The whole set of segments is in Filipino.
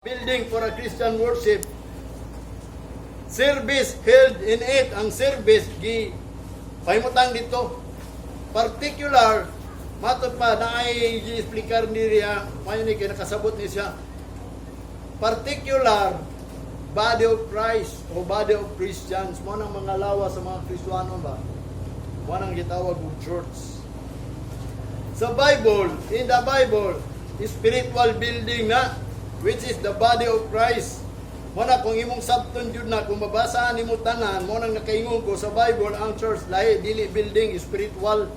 Building for a Christian worship. Service held in it. Ang service gi pahimutang dito. Particular matod pa na ay gi-explicar niya mayo ni kay nakasabot ni siya. Particular body of Christ o body of Christians mo nang mga lawas sa mga Kristiyano ba. Mo nang gitawag og church. Sa Bible, in the Bible, spiritual building na which is the body of Christ. Mo na kung imong sabton jud na kung mabasaan nimo tanan mo nang nakaingon ko sa Bible ang church lahi dili building spiritual.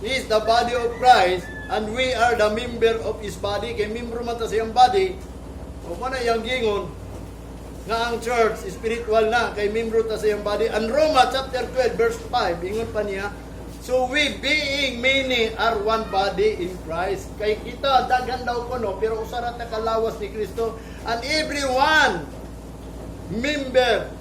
He is the body of Christ and we are the member of his body. Kay membro man ta sa iyang body. O mo na iyang gingon nga ang church spiritual na kay membro ta sa iyang body. And Roma chapter 12 verse 5 ingon pa niya, so we being many are one body in Christ. Kay kita daghan daw kuno pero usa ra ta kalawas ni Kristo and everyone member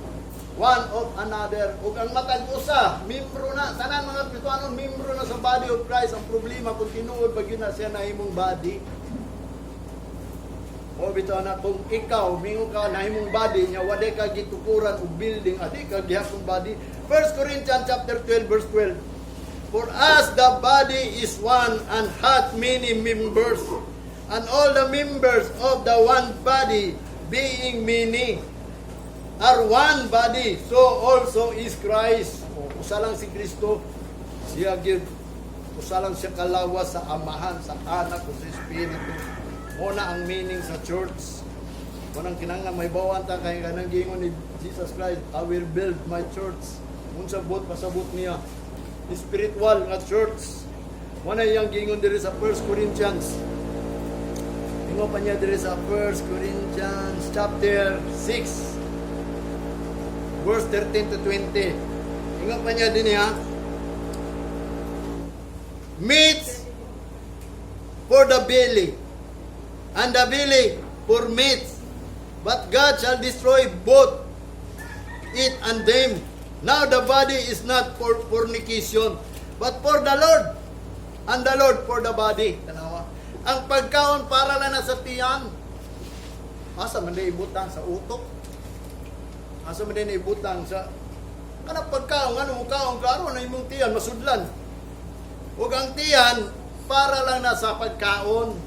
one of another. Ug ang matag usa membro na tanan mga Kristiyano membro na sa body of Christ. Ang problema kung tinuod ba gyud na siya na imong body. O bitaw na kung ikaw mingo ka na imong body nya wa ka gitukuran og building adi ka gihapon body. 1 Corinthians chapter 12 verse 12. For as the body is one and hath many members, and all the members of the one body, being many, are one body, so also is Christ. O, usa lang si Kristo, siya gid, usa lang siya kalawas sa Amahan, sa Anak, o sa Espiritu. Muna ang meaning sa church. Munang kinanglan may bawan ta kay kanang gingon ni Jesus Christ, I will build my church. Unsa bot pasabot niya spiritual nga church. Wala yang gingon diri sa 1 Corinthians. Ingon pa niya diri sa 1 Corinthians chapter 6 verse 13 to 20. Ingon pa niya din ha. Meat for the belly and the belly for meat. But God shall destroy both it and them. Now the body is not for fornication, but for the Lord, and the Lord for the body. Tanawa. Ang pagkaon para lang na sa tiyan. Asa man din ibutang sa utok? Asa man din ibutang sa kanang pagkaon, ano kaon karon na imong tiyan masudlan. Ug ang tiyan para lang na sa pagkaon.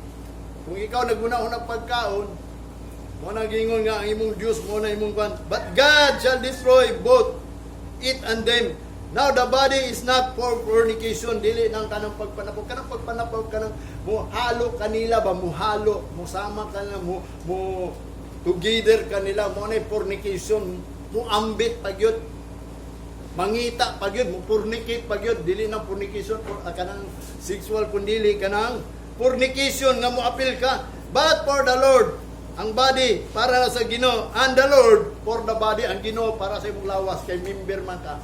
Kung ikaw naguna ng pagkaon, mo na gingon nga ang imong Dios mo na imong kan. But God shall destroy both it and them. Now the body is not for fornication, dili nang kanang pagpanapog kanang muhalo kanila ba muhalo musama kanila mo together kanila mo na fornication, mo ambit pagyud mangita pagyud mo fornicate pagyud dili nang fornication kanang sexual kundi kanang fornication nga mo apil ka. But for the Lord ang body para sa Ginoo, and the Lord for the body. Ang Ginoo para sa imong lawas kay member man ka.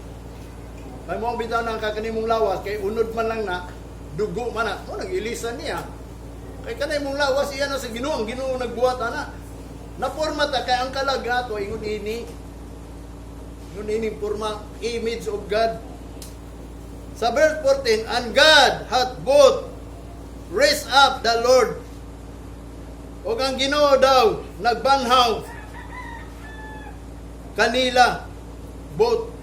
Kay mo bitaw nang kakanimong lawas kay unod man lang na dugo man na. O nag-ilisan niya. Kay kanay mong lawas iya na sa Ginoo, ang Ginoo nagbuhat ana. Na forma ta kay ang kalagato ingon ini. Ingon ini forma image of God. Sa verse 14, and God hath both raised up the Lord. O ang Ginoo daw nagbanhaw kanila both,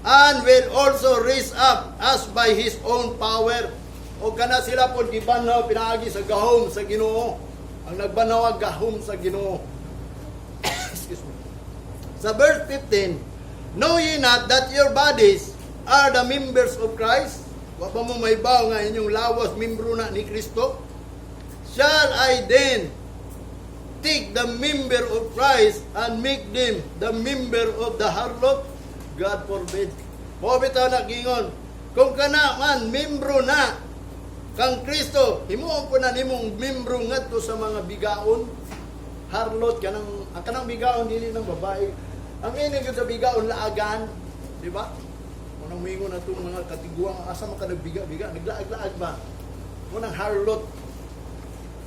and will also raise up us by His own power. O kana sila po gibanhaw pinaagi sa gahom sa Ginoo. Ang nagbanhaw gahom sa Ginoo. Excuse me. Sa verse 15, know ye not that your bodies are the members of Christ? Wa pa mo maibaw nga inyong lawas membro na ni Kristo? Shall I then take the member of Christ and make them the member of the harlot? God forbid. Mo bitaw na gingon, kung kana man membro na kang Kristo, himuon ko na nimong membro ngadto sa mga bigaon, harlot kanang bigaon dili ng babae. Ang ini sa bigaon laagan, di ba? Unang mingon na itong mga katiguang asa man ka nagbiga-biga, naglaag-laag ba? Unang harlot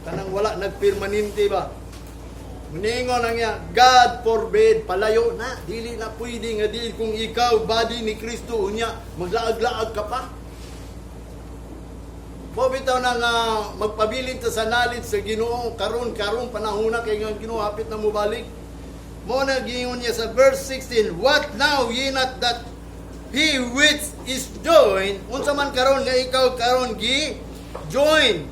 kanang wala nagpermanente ba? Ningon na niya, God forbid, palayo na, dili na pwede nga di kung ikaw, body ni Kristo, unya, maglaag-laag ka pa. Mo bitaw na nga magpabilin ta sa knowledge sa Ginoo karon panahon na kay nga Ginoo hapit na mobalik. Mo na giingon niya sa verse 16, what now ye not that he which is joined, unsa man karon nga ikaw karon gi join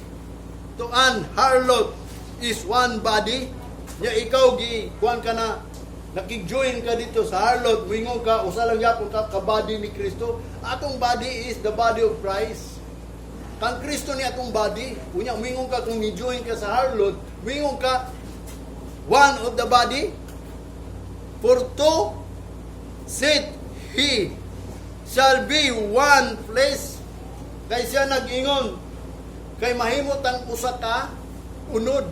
to an harlot is one body. Ya ikaw gi kuan ka na nakig-join ka dito sa harlot, mingon ka usa lang gyapon ka body ni Kristo. Atong body is the body of Christ. Kang Kristo ni atong body. Unya mingon ka kung ni-join ka sa harlot, mingon ka one of the body. For two said he shall be one flesh. Kay siya nag-ingon kay mahimot ang usa ka unod.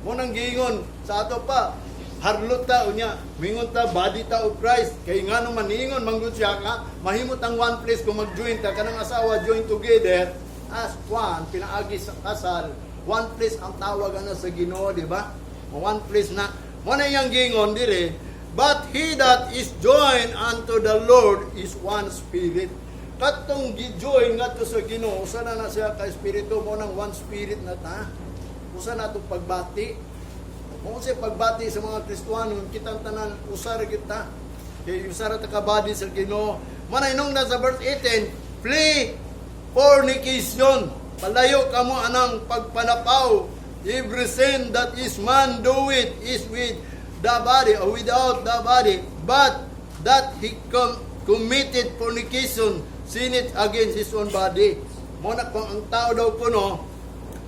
Mo nang giingon sa ato pa harlot ta unya mingon ta body ta of Christ kay ngano man niingon manggod siya ka mahimot ang one flesh kung mag-join ta kanang asawa join together as one pinaagi sa kasal. One flesh ang tawag ano sa Ginoo, di ba? One flesh na mo na yang giingon dire, but he that is joined unto the Lord is one spirit. Katong gi-join ngadto sa Ginoo usa na siya ka espiritu mo nang one spirit na ta. Usa na itong pagbati. Kung siya pagbati sa mga Kristuhanon, kitang tanan, usar kita. Kaya usar at kabadi sa Ginoo. Manainong na sa verse 18, flee fornication. Palayo ka mo anang pagpanapaw. Every sin that is man do it is with the body or without the body. But that he committed fornication, sin it against his own body. Muna kung ang tao daw po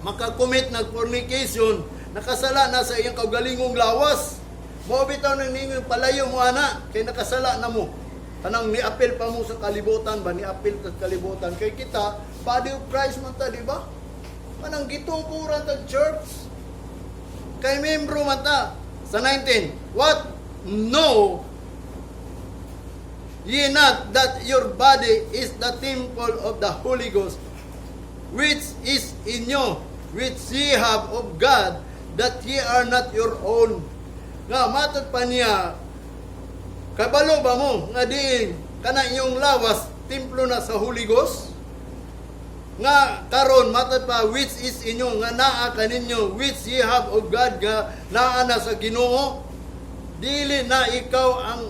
makakommit ng fornication, nakasala na sa iyang kaugalingong lawas. Mo bitaw nang ningon palayo mo ana kay nakasala na mo. Kanang niapil pa mo sa kalibutan ba niapil sa kalibutan kay kita body of Christ man ta, di ba? Kanang gitungkuran ta church. Kay membro man ta sa 19. What? No. Ye not that your body is the temple of the Holy Ghost, which is in you, which ye have of God, that ye are not your own. Nga matod pa niya, kabalo ba mo nga diin kana inyong lawas templo na sa Holy Ghost? Nga karon matod pa which is inyo nga naa kaninyo, which ye have of God nga naa na sa Ginoo. Dili na ikaw ang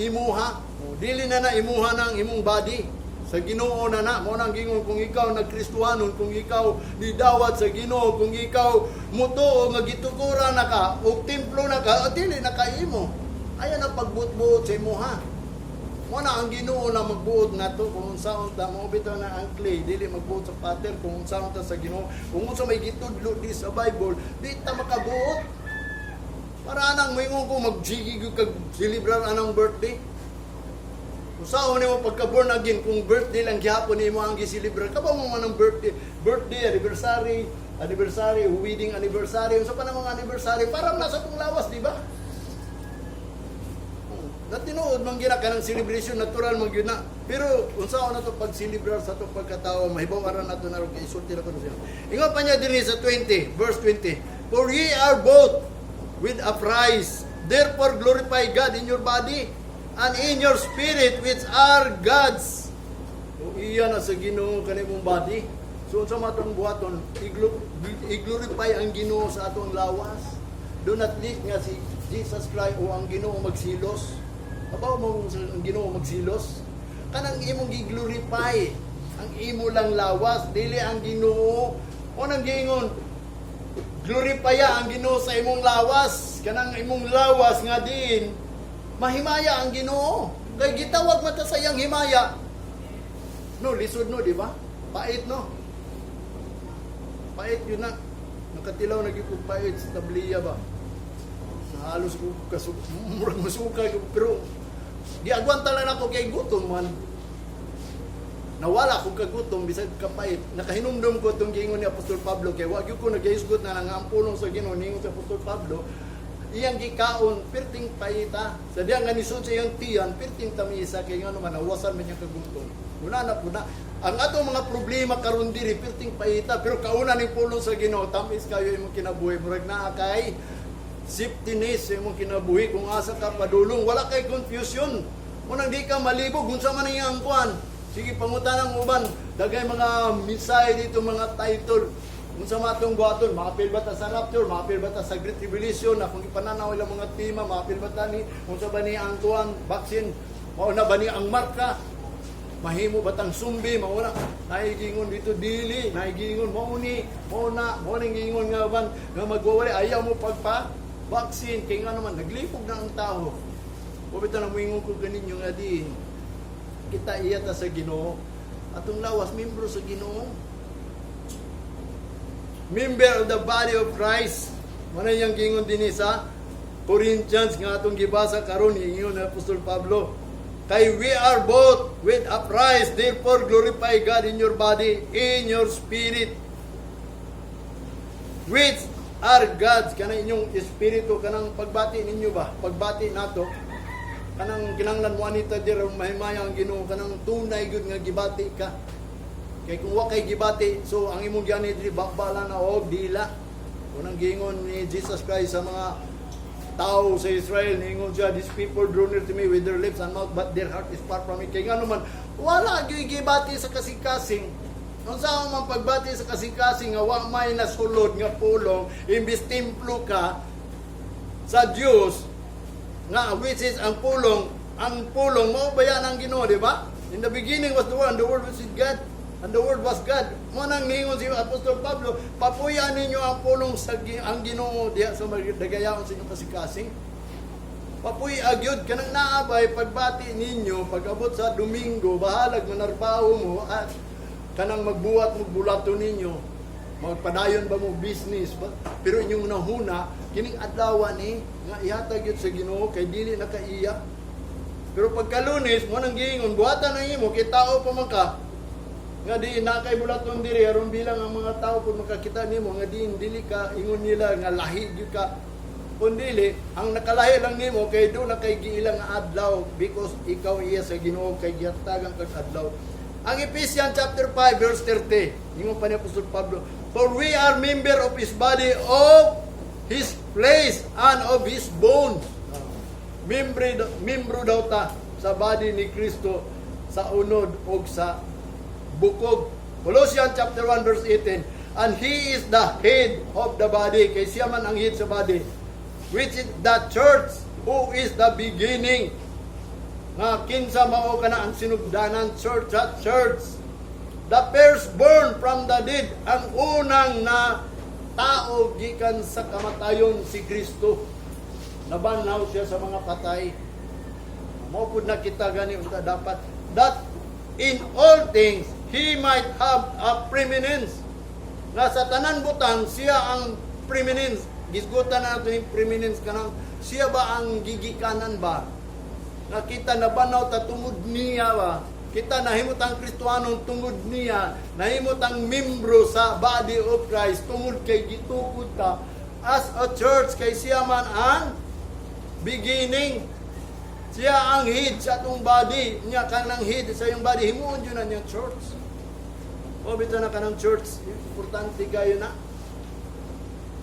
imuha, dili na imuha ng imong body. Sa Ginoo na mo nang gingon kung ikaw nagkristuhanon, kung ikaw nidawat sa Ginoo, kung ikaw mutuo nga gitukura na ka o templo na ka, dili na kaimo. Ayan ang pagbuot-buot sa imo ha. Mo na ang Ginoo na magbuot nato kung unsaon ta mo bitaw na ang clay, dili magbuot sa pattern kung unsaon ta sa Ginoo. Kung unsa may gitudlo di sa Bible, di ta makabuot. Para nang moingon ko magjigig kag celebrar anang birthday. Usaon nimo pagka-born again kung birthday lang gyapon nimo ang gi-celebrate. Kabaw mo man ang birthday, anniversary, wedding anniversary, unsa pa na mga anniversary, parang nasa tong lawas, di ba? Natinuod man gina kanang celebration natural man gyud na. Pero unsaon na to pag-celebrar sa to pagkatawo, mahibaw-aran nato na ro kay isulti ra kuno siya. Ingon pa niya dinhi sa 20, verse 20. For ye are bought with a price. Therefore glorify God in your body and in your spirit which are God's. O iya na sa Ginoo kanimong body. So unsa man atong buhaton, i-glorify ang Ginoo sa atong lawas. Do not let nga si Jesus Christ o ang Ginoo magsilos. Abaw mo ang Ginoo magsilos. Kanang imong gi-glorify ang imo lang lawas, dili ang Ginoo. O nang giingon, glorify ang Ginoo sa imong lawas. Kanang imong lawas nga din mahimaya ang Ginoo. Kay gitawag man ta sa iyang himaya. No, lisod no, di ba? Pait no. Pait yun na. Nakatilaw na gyud pait sa tabliya ba. Halos ko murag masuka pero di agwanta lang ako kay gutom man. Nawala ko kagutom bisag kapait. Nakahinumdum ko itong giingon ni Apostol Pablo kay wag ko nagahisgot na nangampulong sa Ginoo ningon sa Apostol Pablo. Iyang gikaon perting paita. Sadya nga nisud sa iyang tiyan perting tamisa kay ngano man nawasan man yang kagutom. Una na puna. Ang atong mga problema karon diri perting paita pero kauna ning pulong sa Ginoo tamis kayo imong kinabuhi murag naa kay safetyness imong kinabuhi kung asa ka padulong wala kay confusion. Unang di ka malibog unsa man iyang kuan. Sige pangutanang uban Dagay mga mensahe dito, mga title. Kung sa matong buhaton, maapil ba ta sa rapture, maapil ba ta sa Great Tribulation, na kung ipananaw ilang mga tema, maapil ba ta ni, kung sa ba ni ang tuwang vaccine, mauna ba ni ang marka, mahimo batang sumbi, mauna, naigingon dito dili, naigingon, mauna gingon nga ban, nga magwawali, ayaw mo pagpa-vaccine, kaya nga naman, naglipog na ang tao. Pabita na moingon ko ganinyo nga di, kita iyata sa Ginoo, atong lawas, membro sa Ginoo. Member of the body of Christ. Mana yang gingon din sa Corinthians nga atong gibasa karon ingon ni Apostol Pablo. Kay we are both with a price, therefore glorify God in your body, in your spirit, which are God's. Kanang inyong espiritu, kanang pagbati ninyo ba? Pagbati nato, kanang kinanglan mo anita dir mahimaya ang Ginoo, kanang tunay gud nga gibati ka. Kay kung wa kay gibati, so ang imong giani diri bakbala na og dila. Unang gingon ni Jesus Christ sa mga tao sa Israel, ningon siya, these people draw near to me with their lips and mouth, but their heart is far from me. Kay nga naman, wala gyud gibati sa kasing-kasing. Kung saan man pagbati sa kasing-kasing nga wa may nasulod nga pulong, imbis templo ka sa Dios, nga which is ang pulong mo ba yan ang Ginoo, di ba? In the beginning was the Word, and the Word was with God, and the Word was God. Mo nang ningon si Apostol Pablo, papuyan ninyo ang pulong sa ang Ginoo diha sa dagayaon sa inyong kasing-kasing. Papuy agyod kanang naabay pagbati ninyo pag-abot sa Domingo, bahalag manarbaho mo at kanang magbuhat mo bulato ninyo, magpadayon ba mo business ba? Pero inyong nahuna kining adlaw ni nga ihatag yun sa Ginoo kay dili nakaiya. Pero pagka Lunes mo nang giingon buhatan na imo kay tao pa man ka nga di na kay bulaton diri aron bilang ang mga tao pud makakita nimo nga dili ka ingon nila nga lahi gyud ka. Kundili ang nakalahi lang nimo kay do na kay giilang adlaw because ikaw iya sa Ginoo kay gihatagan kag adlaw. Ang Ephesians chapter 5 verse 30 ingon pa ni Apostol Pablo, for we are member of his body, of his flesh and of his bones. Membro daw ta sa body ni Kristo, sa unod o sa bukog. Colossians chapter 1 verse 18, and he is the head of the body, kay siya man ang head sa body, which is the church, who is the beginning. Nga kinsa mao kana ang sinugdanan, church at church, the firstborn from the dead, ang unang na tao gikan sa kamatayon, si Kristo. Nabanaw siya sa mga patay. Mao pud nakita gani unta dapat that in all things he might have a preeminence. Na sa tanan butang siya ang preeminence. Gisgutan na nato yung preeminence kanang siya ba ang gigikanan ba? Nakita na banaw ta tungod niya ba? Kita nahimot ang Kristohanon tungod niya, nahimot ang membro sa body of Christ tungod kay gitukod ta as a church, kay siya man ang beginning. Siya ang head sa atong body, niya kanang head sa iyong body, himuon yun na niya church. O bito na kanang church, importante kayo na.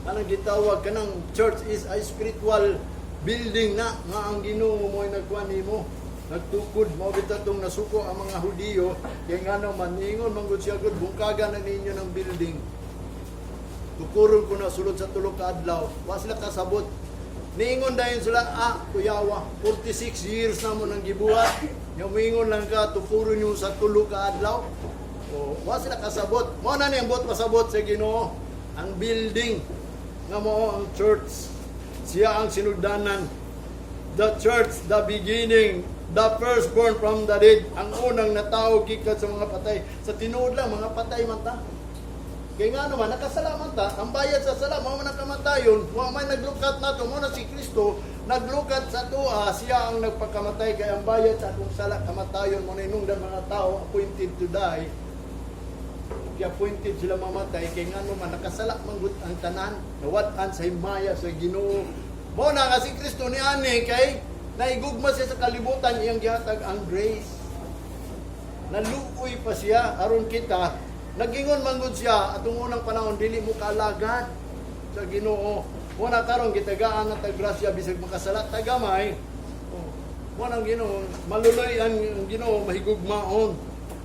Anong gitawag kanang church is a spiritual building na nga ang Ginoo mo ay nagkuha nimo, nagtukod mo bitaw tong nasuko ang mga Hudiyo kay nga naman ningon manggod siya gud bungkagan na ninyo ng building. Tukuron ko na sulod sa tulo ka adlaw, wa sila kasabot. Niingon dayon sila, kuyawa, 46 years na mo nang gibuhat, yung mingon lang ka tukuron nyo sa tulo ka adlaw. O wa sila kasabot. Mo na niyang bot pasabot sa Ginoo ang building nga mo ang church. Siya ang sinugdanan. The church, the beginning, the firstborn from the dead, ang unang natao gikan sa mga patay. Sa tinuod lang, mga patay man ta. Kaya nga naman, nakasalaman ta, ang bayad sa sala, mga nakamatayon, mga may naglukat na ito, muna si Kristo, naglukat sa tuwa, siya ang nagpakamatay, kaya ang bayad sa atong sala, kamatayon, muna inungdan mga tao, appointed to die, kaya appointed sila mamatay, kaya nga naman, nakasala manggut ang tanan, nawatan sa himaya, sa Ginoo. Muna nga si Kristo ni ani, kay naigugma siya sa kalibutan, iyang gihatag ang grace. Naluoy pa siya, aron kita, nagingon manggod siya atong unang panahon dili mo kalagad sa Ginoo. Muna karon gitagaan na tag grasya bisag makasala tagamay. Mo nang Ginoo maluloy ang Ginoo mahigugmaon.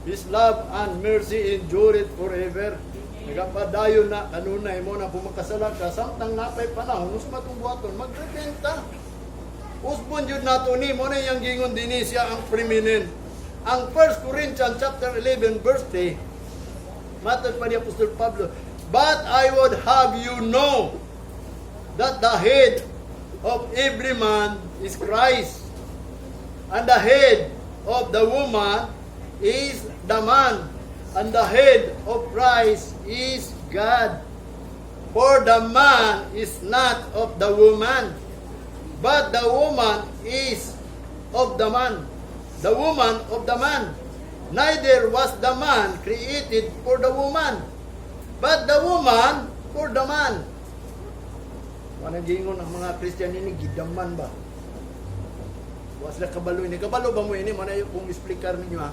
His love and mercy endureth forever. Nagapadayon na kanunay mo na pumakasala ka samtang napay panahon us matong buhaton magrepenta. Usbon jud nato ni mo na yang gingon dinhi siya ang preeminent. Ang 1 Corinthians chapter 11 verse 3. Matod pa ni Apostol Pablo, but I would have you know that the head of every man is Christ, and the head of the woman is the man, and the head of Christ is God. For the man is not of the woman, but the woman is of the man. The woman of the man. Neither was the man created for the woman, but the woman for the man. Manang gingon ang mga Christian ini gidaman ba? Was na kabalo ini. Kabalo ba mo ini? Manay kung explicar ninyo ha.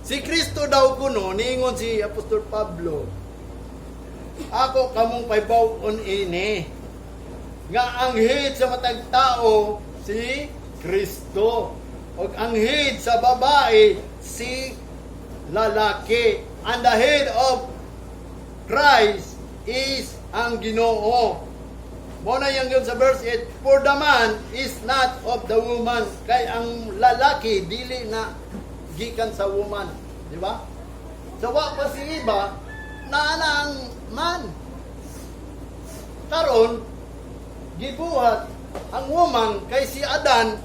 Si Kristo daw kuno, niingon si Apostol Pablo, ako kamong paybaw-on ini, nga ang head sa matag tao, si Kristo. O ang head sa babae, si lalaki. And the head of Christ is ang Ginoo. Muna yang yun sa verse 8, for the man is not of the woman. Kay ang lalaki, dili na gikan sa woman. Di ba? Sa wa pa si iba, na ang man. Karon, gibuhat ang woman kay si Adan,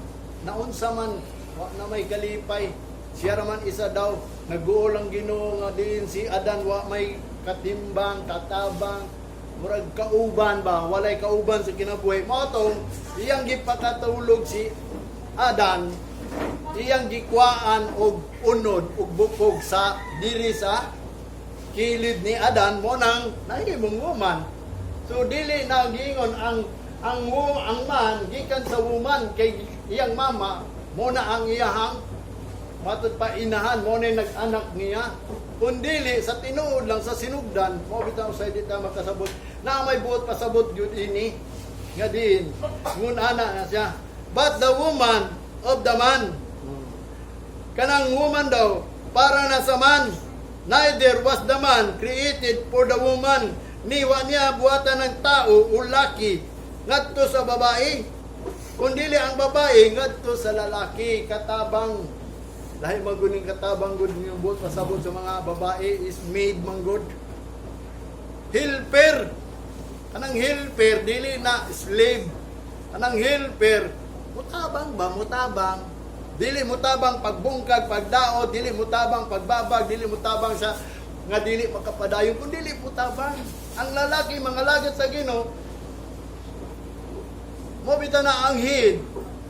naunsa man, wa na may kalipay. Siya raman isa daw, nag-uol ang Ginoo nga din si Adan, wa may katimbang, katabang, murag kauban ba, walay kauban sa kinabuhi. Motong, iyang gipakatulog si Adan, iyang gikwaan og unod og bukog sa diri sa kilid ni Adan mo nang nahimong woman. So dili na gingon ang man gikan sa woman kay iyang mama mo na ang iyahang matod pa inahan mo na nag-anak niya. Kundili sa tinuod lang sa sinugdan mo bitaw sa dita makasabot na may buot pasabot gyud ini nga din ngun ana na siya. But the woman of the man, kanang woman daw para na sa man, neither was the man created for the woman, niwa niya buhatan ng tao o laki ngadto sa babae, kundili ang babae ngadto sa lalaki. Katabang lahi maguning katabang gud yung buot pasabot sa mga babae is made manggod. Helper, anang helper dili na slave. Anang helper mutabang ba, mutabang. Dili mutabang pagbungkag, pagdaot, dili mutabang pagbabag, dili mutabang sa nga dili makapadayon, kun dili mutabang. Ang lalaki mga lagat sa Ginoo mo bitaw na ang head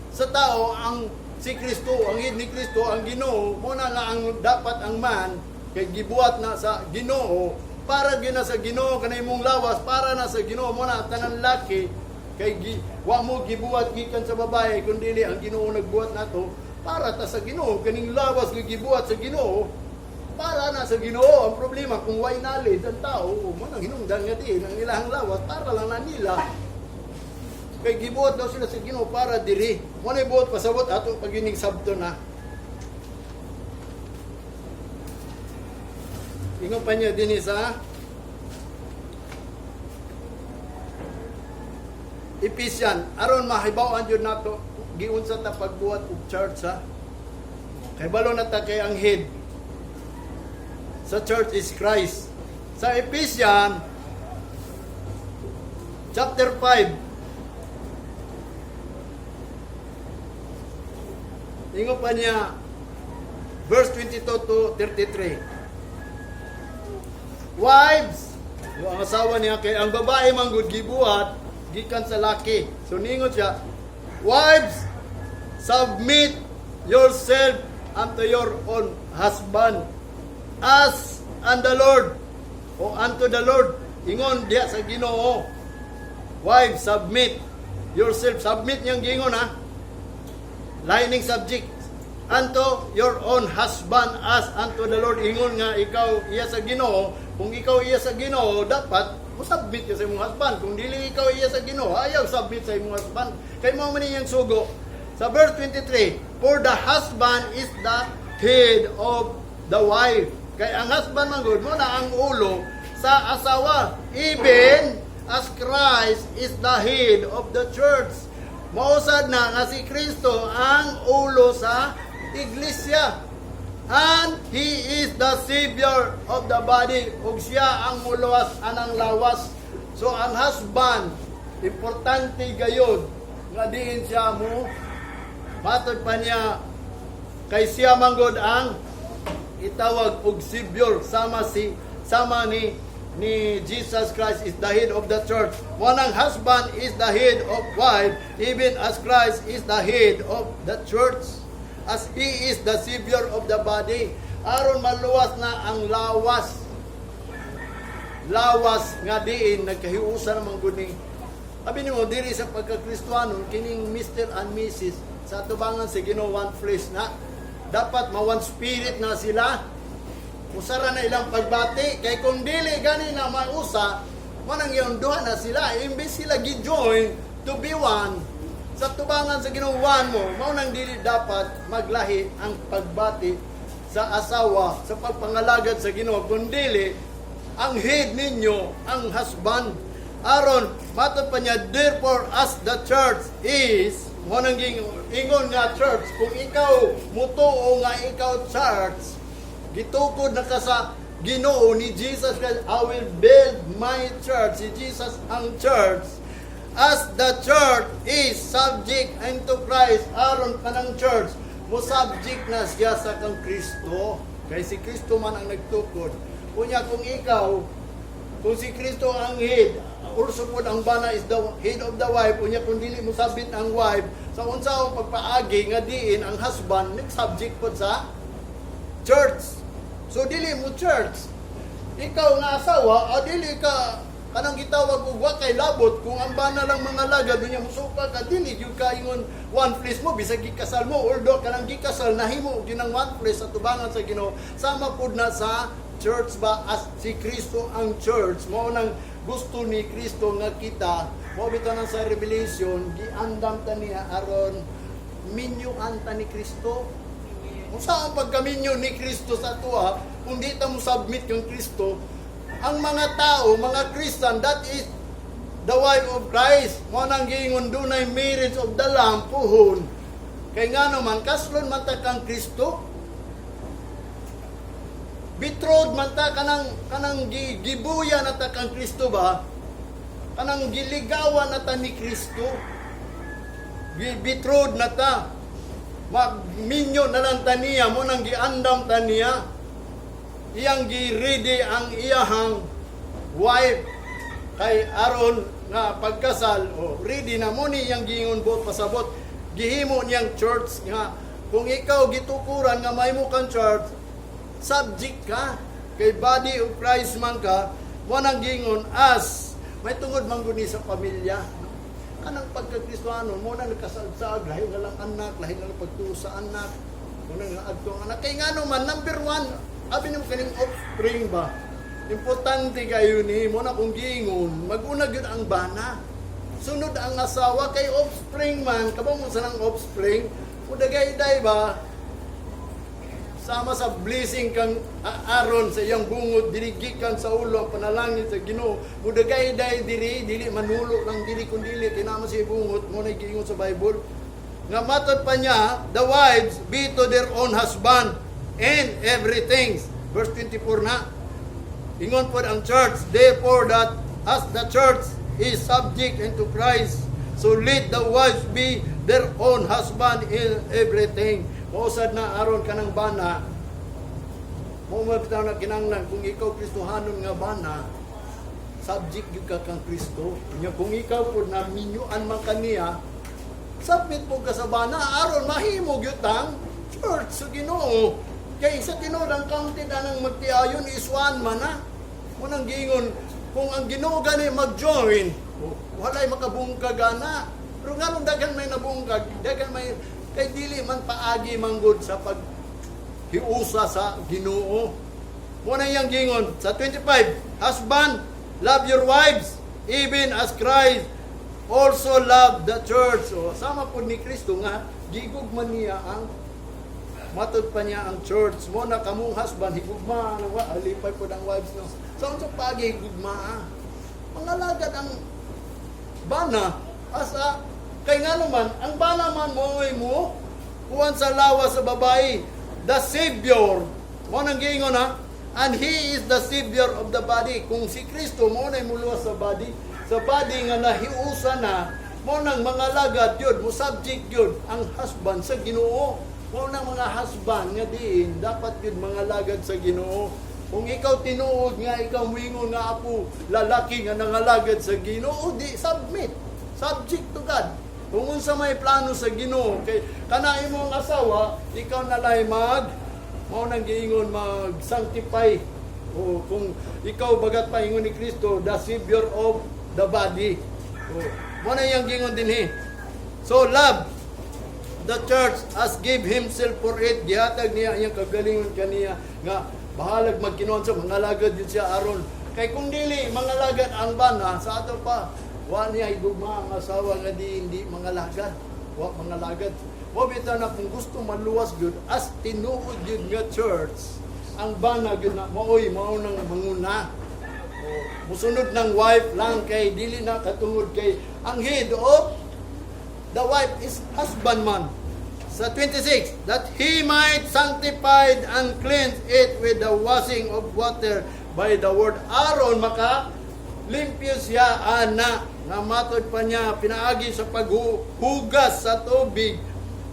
sa tao, ang si Kristo, ang head ni Kristo, ang Ginoo, mo na ang dapat ang man kay gibuhat na sa Ginoo, para gina sa Ginoo kanay mong lawas, para na sa Ginoo mo na tanan laki kay wa mo gibuhat gikan sa babae, kundi ang Ginoo nagbuhat nato para ta sa Ginoo. Kaning lawas nga gibuhat sa Ginoo para na sa Ginoo. Ang problema kung way knowledge ang tao, mo nang hinungdan nga din ang ilahang lawas para lang na nila. Kay gibuhat daw sila sa Ginoo para diri. Mo na buhat pasabot ato pagining sabto na. Ingon pa niya din sa Ephesians, aron mahibaw-an jud nato giunsa ta pagbuhat og church ha. Kay balo na ta kay ang head sa church is Christ. Sa Ephesians chapter 5 ingon pa niya verse 22 to 33. Wives, yung ang asawa niya kay ang babae manggod gibuhat gikan sa laki. So ningon siya, wives, submit yourself unto your own husband as unto the Lord, o unto the Lord. Ingon diya sa Ginoo. Wives, submit yourself. Submit niyang gingon ha. Lining subject. Unto your own husband as unto the Lord. Ingon nga ikaw iya sa Ginoo. Kung ikaw iya sa Ginoo, dapat submit ka sa imong husband. Kung dili ikaw iya sa Ginoo, ayaw submit sa imong husband. Kay mo man niyang sugo. Sa verse 23, for the husband is the head of the wife. Kay ang husband man gud mo na ang ulo sa asawa. Even as Christ is the head of the church. Mausad na nga si Kristo ang ulo sa iglesia. And He is the Savior of the body. Ug siya ang muluwas anang lawas. So ang husband, importante gayud nga diin siya mo matod pa niya kay siya manggod ang itawag og Savior sama ni Jesus Christ is the head of the church. Wanang husband is the head of wife, even as Christ is the head of the church, as He is the Savior of the body. Aron maluwas na ang lawas nga diin nagkahiusa namang guni. Abi nimo diri sa pagka-Kristiyano kining Mr. and Mrs. sa tubangan sa Ginoo one flesh na. Dapat one spirit na sila. Usara na ilang pagbati kay kung dili gani na mausa mo nang yung duha na sila imbes sila gi-join to be one sa tubangan sa Ginoo one mo mao nang dili dapat maglahi ang pagbati sa asawa sa pagpangalagad sa Ginoo kun dili ang head ninyo ang husband aron matod pa niya therefore as the church is mo nang ingon nga church kung ikaw mutuo nga ikaw church gitukod na ka sa Ginoo ni Jesus Christ, I will build my church. Si Jesus ang church. As the church is subject unto Christ, aron ka ng church, mo subject na siya sa kang Kristo. Kay si Kristo man ang nagtukod. Kunya kung ikaw, kung si Kristo ang head, also po ang bana is the head of the wife, kunya kung dili mo sabit ang wife, sa unsaong pagpaagi nga diin ang husband, nag-subject po sa church. So dili mo church. Ikaw nga asawa, dili ka kanang gitawag og wa kay labot kung ang bana lang mga laga dunya musuka ka dili gyud ka ingon one flesh mo bisag gikasal mo although kanang gikasal nahimo og ginang one flesh sa tubangan sa Ginoo sama pud na sa church ba as si Kristo ang church mao nang gusto ni Kristo nga kita mo bitaw nang sa Revelation giandam ta niya aron minyuan ta ni Kristo. Usa ang pagkaminyo ni Kristo sa tuwa, kung di ta mo submit yung Kristo, ang mga tao, mga Christian, that is the wife of Christ. Mo nang giingon dunay marriage of the Lamb puhon. Kay nga naman, kaslon man ta kang Kristo. Betrothed man ta kanang gibuya na ta kang Kristo ba? Kanang giligawan na ta ni Kristo. Betrothed na ta. Magminyo na lang taniya mo nang giandam taniya iyang gi-ready ang iyahang wife kay aron nga pagkasal ready na mo ni iyang giingon bot pasabot gihimo niyang church nga kung ikaw gitukuran nga mahimo kang church subject ka kay body of Christ man ka mo nang giingon as may tungod man guni sa pamilya kanang pagka-Kristiyano mo na nagkasal-sag lahi nga lang anak lahi nga lang pagtuo sa anak mo na nga adtong anak kay ngano man number 1 abi nimo kaning offspring ba importante kayo ni mo na kung giingon mag-una gyud ang bana sunod ang asawa kay offspring man kabaw mo sa nang offspring o dagay-day ba sama sa blessing kang aron sa iyang bungot dirigikan sa ulo ang panalangin sa Ginoo mudagay day dili manulo lang dili kun dili kinama si bungot mo na giingon sa Bible nga matod pa niya the wives be to their own husband and everything verse 24 na ingon po ang church therefore that as the church is subject unto Christ so let the wives be their own husband in everything. Mausad na aron ka ng bana, mo mabitaw na kinanglan, kung ikaw Kristohanon nga bana, subject yung ka kang Kristo. Kung ikaw po na minyuan man kaniya, submit po ka sa bana, aron mahimog yutang church sa Ginoo. Kaya sa tinodang counted anang magtiayon, iswan man na. Munang gingon, kung ang Ginoo gani mag-join, walay makabungkag na. Pero nga nung dagan may nabungkag, dagan may kay dili man paagi manggod sa paghiusa sa Ginoo. Muna yang gingon sa 25, husband, love your wives, even as Christ also loved the church. So, sama po ni Kristo nga, gigugman niya ang Matod pa niya ang church mo na kamong husband higugma nang alipay po ang wives no. So unsa pagi higugma? Mga lagad ang bana asa kay nga naman ang bana man mo kuwan sa lawas sa babae, the Savior mo nang giingon ha, and He is the Savior of the body. Kung si Kristo mo na muluwas sa body nga nahiusa na, mo nang mga lagad yun, mo subject yun ang husband sa Ginoo. Mo nang mga husband nga diin dapat yun mga lagad sa Ginoo. Kung ikaw tinuod nga ikaw muingon nga apo lalaki nga nangalagad sa Ginoo, di submit, subject to God. Kung unsa may plano sa Ginoo kay kana imong asawa, ikaw na lay mao nang giingon mag-sanctify. O kung ikaw bagat paingon ni Kristo, the Savior of the body. Mo na yang giingon dinhi. So love the church as give himself for it. Gihatag niya iyang kagalingon kaniya nga bahalag magkinuon sa mga lagad yun siya aron. Kay kung dili mga lagad ang bana sa ato pa, wa niya higugma ang asawa nga hindi mga lagad. Wa mga lagad. Wa bitaw na kung gusto maluwas gyud as tinuod gyud nga church, ang bana gyud na maoy mao nang manguna. Musunod ng wife lang kay dili na katungod kay ang head of the wife is husband man. Sa 26, that he might sanctify and cleanse it with the washing of water by the word. Aron maka limpyo siya ana nga matod pa niya pinaagi sa paghugas sa tubig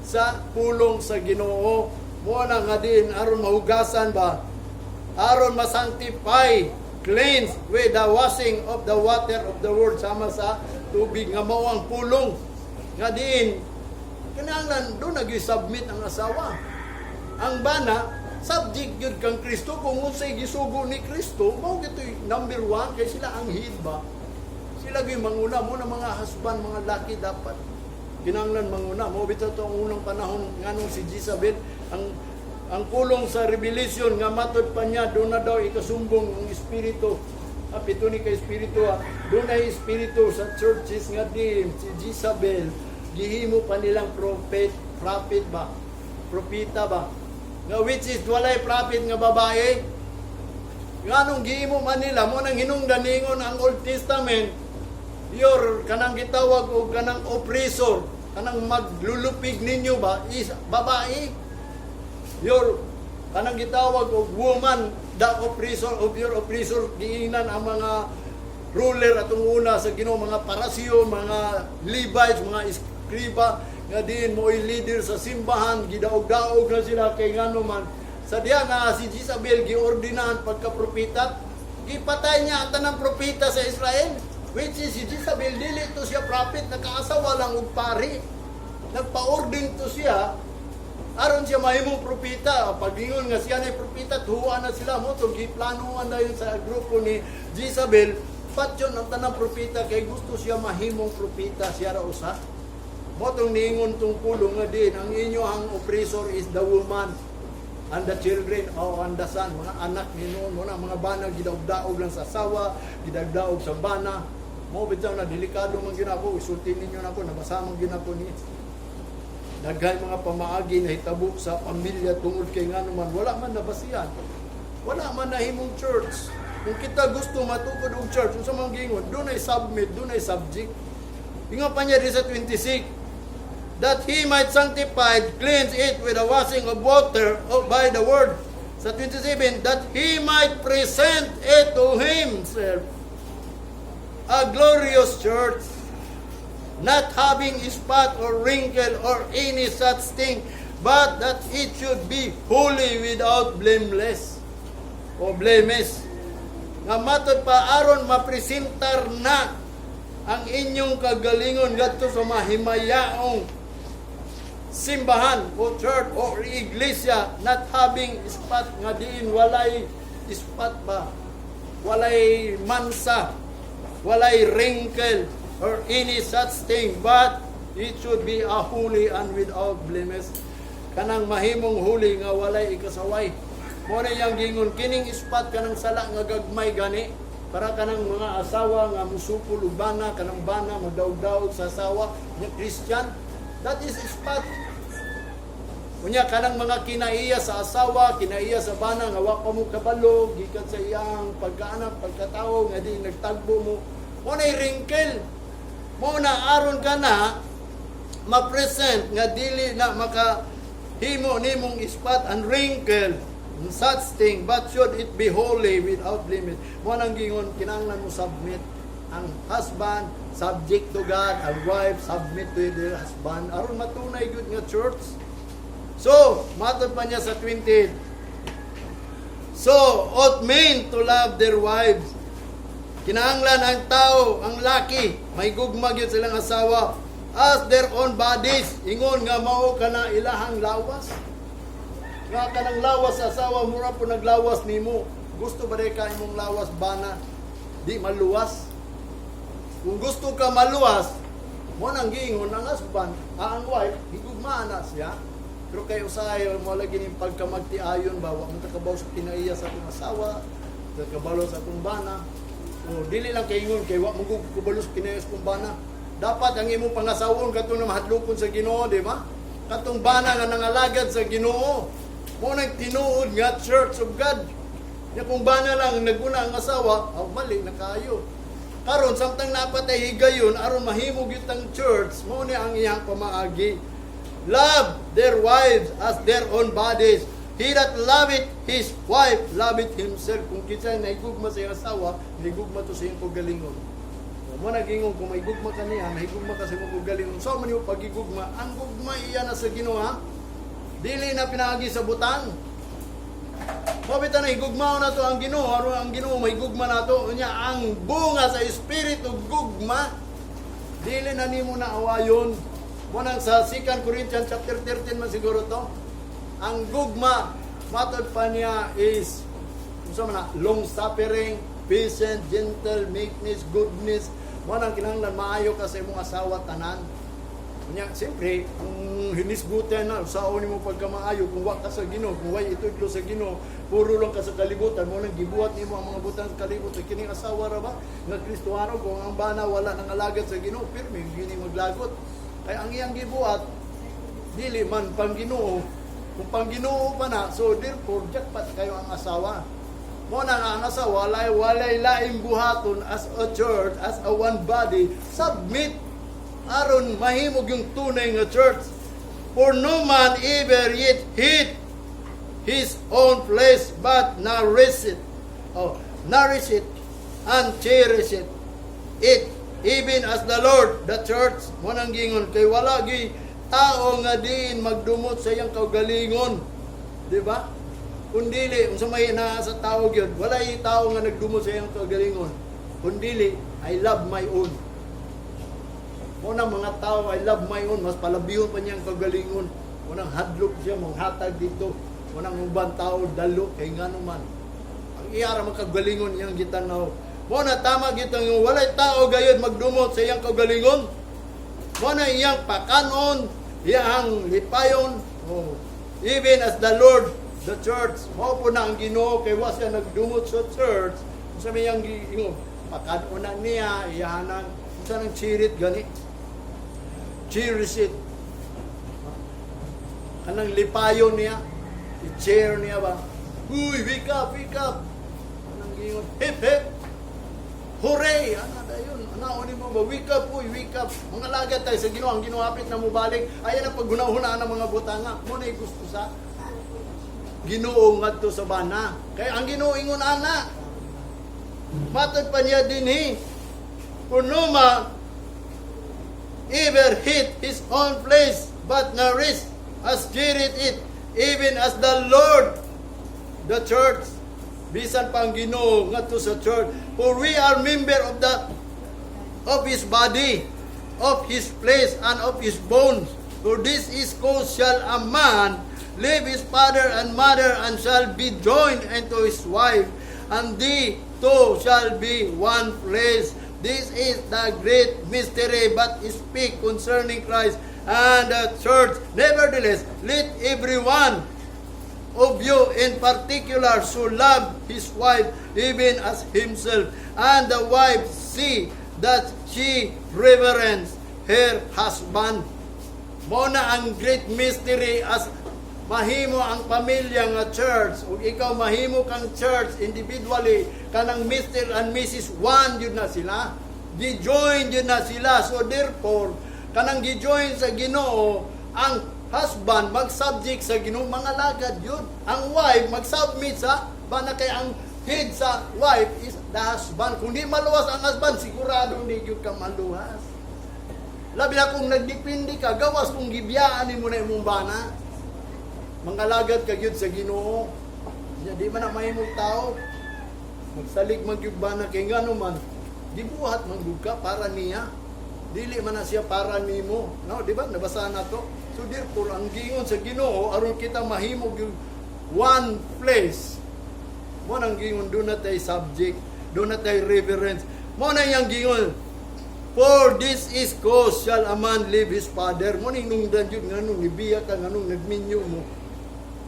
sa pulong sa Ginoo. Mo na nga din aron mahugasan ba, aron masanctify, cleanse with the washing of the water of the word, sama sa tubig nga mao ang pulong nga din kinahanglan do nag-submit ang asawa. Ang bana subject gyud kang Kristo. Kung unsay gisugo ni Kristo, mao gitoy number 1 kay sila ang head ba. Sila gyud manguna mo na mga husband, mga laki dapat kinahanglan manguna. Mo bitaw to ang unang panahon nganong si Jezebel ang kulong sa Revelation nga matod pa niya do na daw ikasumbong ang espiritu. Apito ni kay espiritu do na espiritu sa churches nga di si Jezebel gihimo pa nilang prophet ba, propita ba, nga which is walay prophet nga babae. Nganong gihimo man nila mo nang hinungdan ningon ang Old Testament, your kanang gitawag og kanang oppressor, kanang maglulupig ninyo ba is babae. Your kanang gitawag og woman, the oppressor of your oppressor, giingnan ang mga ruler atong una sa Ginoo, mga parasyo, mga Levites, mga skriba nga din mo'y leader sa simbahan, gidaog-daog na sila kay ngano man sa diya nga si Jezebel giordinahan pagka-propeta, gipatay niya ang tanang propeta sa Israel, which is si Jezebel dili to siya prophet, nakaasawa lang og pari, nagpa-ordin to siya aron siya mahimong propeta. Pag-ingon nga siya na propeta, tuhuan na sila mo to giplanuhan na yun sa grupo ni Jezebel. Patyon ang tanang propeta kay gusto siya mahimong propeta siya ra usa. Motong ningon tong pulong nga din, ang inyo ang oppressor is the woman and the children o and the son, mga anak ninon mo na mga bana gidaog-daog lang sa asawa, gidaog-daog sa bana. Mo bitaw na delikado man ginako, isulti ninyo nako, nabasa man ginako ni. Daghay mga pamaagi na hitabo sa pamilya tungod kay ngano man wala man nabasihan. Wala man nahimong church. Kung kita gusto matukod og church, unsa man gingon, dunay submit, dunay subject. Ingon pa niya sa 26, that he might sanctify, cleanse it with the washing of water by the word. Sa 27, that he might present it to himself a glorious church, not having spot or wrinkle or any such thing, but that it should be holy, without blameless o blemished. Nga matod pa aron mapresentar na ang inyong kagalingon ngadto sa mahimayaong simbahan o church o iglesia, not having spot, nga diin walay spot ba, walay mansa, walay wrinkle or any such thing, but it should be a holy and without blemish. Kanang mahimong huli nga walay ikasaway. Mo na yang gingon kining spot kanang sala nga gagmay gani para kanang mga asawa nga musupol og bana, kanang bana magdaog-daog sa asawa nga Christian. That is spot. Unya kanang mga kinaiya sa asawa, kinaiya sa bana nga wa pa mo kabalo gikan sa iyang pagkaanak, pagkatao nga di nagtagbo mo. Mo na wrinkle. Mo na aron ka na ma-present nga dili na makahimo nimong spot and wrinkle such thing, but should it be holy without limit. Mo nang gingon kinahanglan mo submit ang husband subject to God, ang wife submit to their husband aron matunay gyud nga church. So, matod pa niya sa 20. So, ought men to love their wives. Kinahanglan ang tao, ang laki, may gugma gyud silang asawa as their own bodies. Ingon nga mao kana ilahang lawas. Nga kanang lawas sa asawa, mura po naglawas nimo. Gusto ba rin ka imong lawas bana? Di maluwas. Kung gusto ka maluwas, mo nang gingon ang husband, ang wife, higugmaan na siya. Pero kayo usahay, mo lagi ning pagkamagtiayon ba, wa man takabaw sa kinaiya sa atong asawa, takabalo sa atong bana. O dili lang kay ingon kay wa mo kubalo sa kinaiya sa atong bana. Dapat ang imong pangasawon katong na mahadlokon sa Ginoo, di ba? Katong bana nga nangalagad sa Ginoo. Mo nang tinuod nga Church of God. Ya kung bana lang naguna ang asawa, mali na kayo. Karon samtang napatay higayon aron mahimo gyud ang church, mo ni ang iyang pamaagi. Love their wives as their own bodies. He that loveth his wife, loveth himself. Kung kinsa naigugma sa iyang asawa, naigugma to sa iyang kagalingon. Mo nagingong kung may gugma ka niya, naigugma ka sa iyong kagalingon. So man yung pagigugma, ang gugma iya na sa Ginoo, ha? Dili na pinaagi sa butang. Mabita na igugmao na to ang Ginoo, aron ang Ginoo may gugma na to. Unya ang bunga sa espiritu gugma. Dili na nimo na awayon. Mo nang sa 2 Corinthians chapter 13 man siguro to. Ang gugma matod pa niya is unsa man na long suffering, patient, gentle, meekness, goodness. Mo nang kinahanglan maayo ka sa imong asawa tanan. Unya siyempre kung hinisgutan na usaon nimo pagkamaayo kung wa ka sa Ginoo, kung way itudlo sa Ginoo, puro lang ka sa kalibutan, mo nang gibuhat nimo ang mga butang sa kalibutan kining asawa ra ba nga Kristiyano kung ang bana wala nang alagad sa Ginoo, pirmi gini maglagot. Kaya ang iyang gibuhat dili man pang Ginoo. Kung pang Ginoo pa na, so therefore jackpot kayo ang asawa. Mo na ang asawa walay laing buhaton as a church, as a one body, submit aron mahimog yung tunay nga church. For no man ever yet hate his own flesh, but nourish it and cherish it, even as the Lord, the church. Mo nang gingon kay wala gi tao nga diin magdumot sa iyang kaugalingon, di ba? Kundili unsa may na sa tao gyud, wala yi tao nga nagdumot sa iyang kaugalingon. Kundili I love my own. Mo nang mga tao I love my own, mas palabihon pa niyang kaugalingon. Mo nang hadlok siya mong hatag dito. Mo nang ubang tao dalo kay ngano man. Ang iyara man kaugalingon iyang gitanaw. Mo na tama gitang yung walay tao gayud magdumot sa iyang kaugalingon. Mo na iyang pakanon, iyang lipayon. Even as the Lord, the church, mo po na ang Ginoo kay wa siya nagdumot sa church. Sa iyang gingon, pakanon na niya iyahanan sa nang chirit gani. Cherish it. Kanang lipayon niya, i-chair niya ba? Uy, wake up, wake up. Kanang gingon, hip hip. Hooray! Ano na yun? Ano mo ba? Wake up, uy, wake up. Mga lagat tayo sa Ginoo, ang Ginoo hapit na mo balik. Ayan ang paggunahunaan ng mga butanga. Muna gusto sa Ginoo ngadto sa bana. Kaya ang Ginoo ingon ana. Matod pa niya dinhi. For no man ever hate his own flesh, but nourish as spirit it, even as the Lord, the church. Bisan pang Ginoo ngadto sa church. For we are member of his body, of his flesh, and of his bones. For this is cause shall a man leave his father and mother, and shall be joined unto his wife, and they two shall be one flesh. This is the great mystery, but speak concerning Christ and the church. Nevertheless, let everyone of you in particular so love his wife even as himself, and the wife see that she reverence her husband. Mo na ang great mystery as mahimo ang pamilya nga church, ug ikaw mahimo kang church individually, kanang Mr. and Mrs. One yun na sila. Gi-join yun na sila. So therefore, kanang gi-join sa Ginoo, ang husband mag-subject sa Ginoo, mga lagad yun. Ang wife mag-submit sa bana, kay ang head sa wife is the husband. Kung di maluwas ang husband, sigurado hindi yun ka maluwas. Labi na kung nagdipindi ka, gawas kung gibiyaan mo na imong bana. Mangalagad ka yun sa Ginoo. Di man na mahimong tao. Magsalig magyud bana kay ngano man. Gibuhat manggug ka para niya. Dili man na siya para nimo. No, di ba? Nabasa na to. So therefore, ang gingon sa Ginoo aron kita mahimo yung one place. Mo nang gingon, do not tay subject, do not tay reverence. Mo na yang gingon, for this is cause shall a man leave his father. Mo ning nungdan jud nganong nibiya ka nganong nagminyo mo.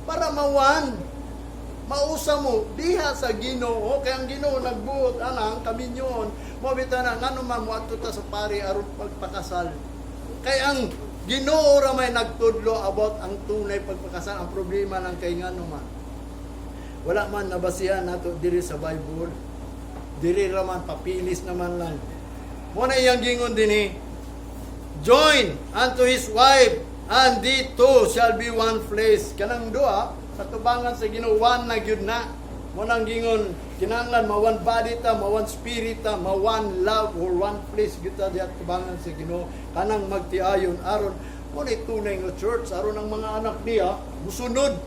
Para mawan, mausa mo diha sa Ginoo, kay ang Ginoo nagbuot anang kaminyon. Mo bitaw na ngano man mo adto ta sa pari aron pagpakasal. Kay ang Ginoo ra may nagtudlo about ang tunay pagpakasal. Ang problema lang kay ngano man, wala man nabasihan nato diri sa Bible. Diri ra man papilis naman lang. Mo na iyang gingon dinhi, join unto his wife, and the two shall be one flesh. Kanang duha sa tubangan sa Ginoo, one na gyud na. Mo nang gingon, kinahanglan ma-one body ta, ma-one spirit ta, ma-one love or one flesh gyud ta diha tubangan sa Ginoo. Kanang magtiayon aron mo ni tunay nga church, aron ang mga anak niya musunod.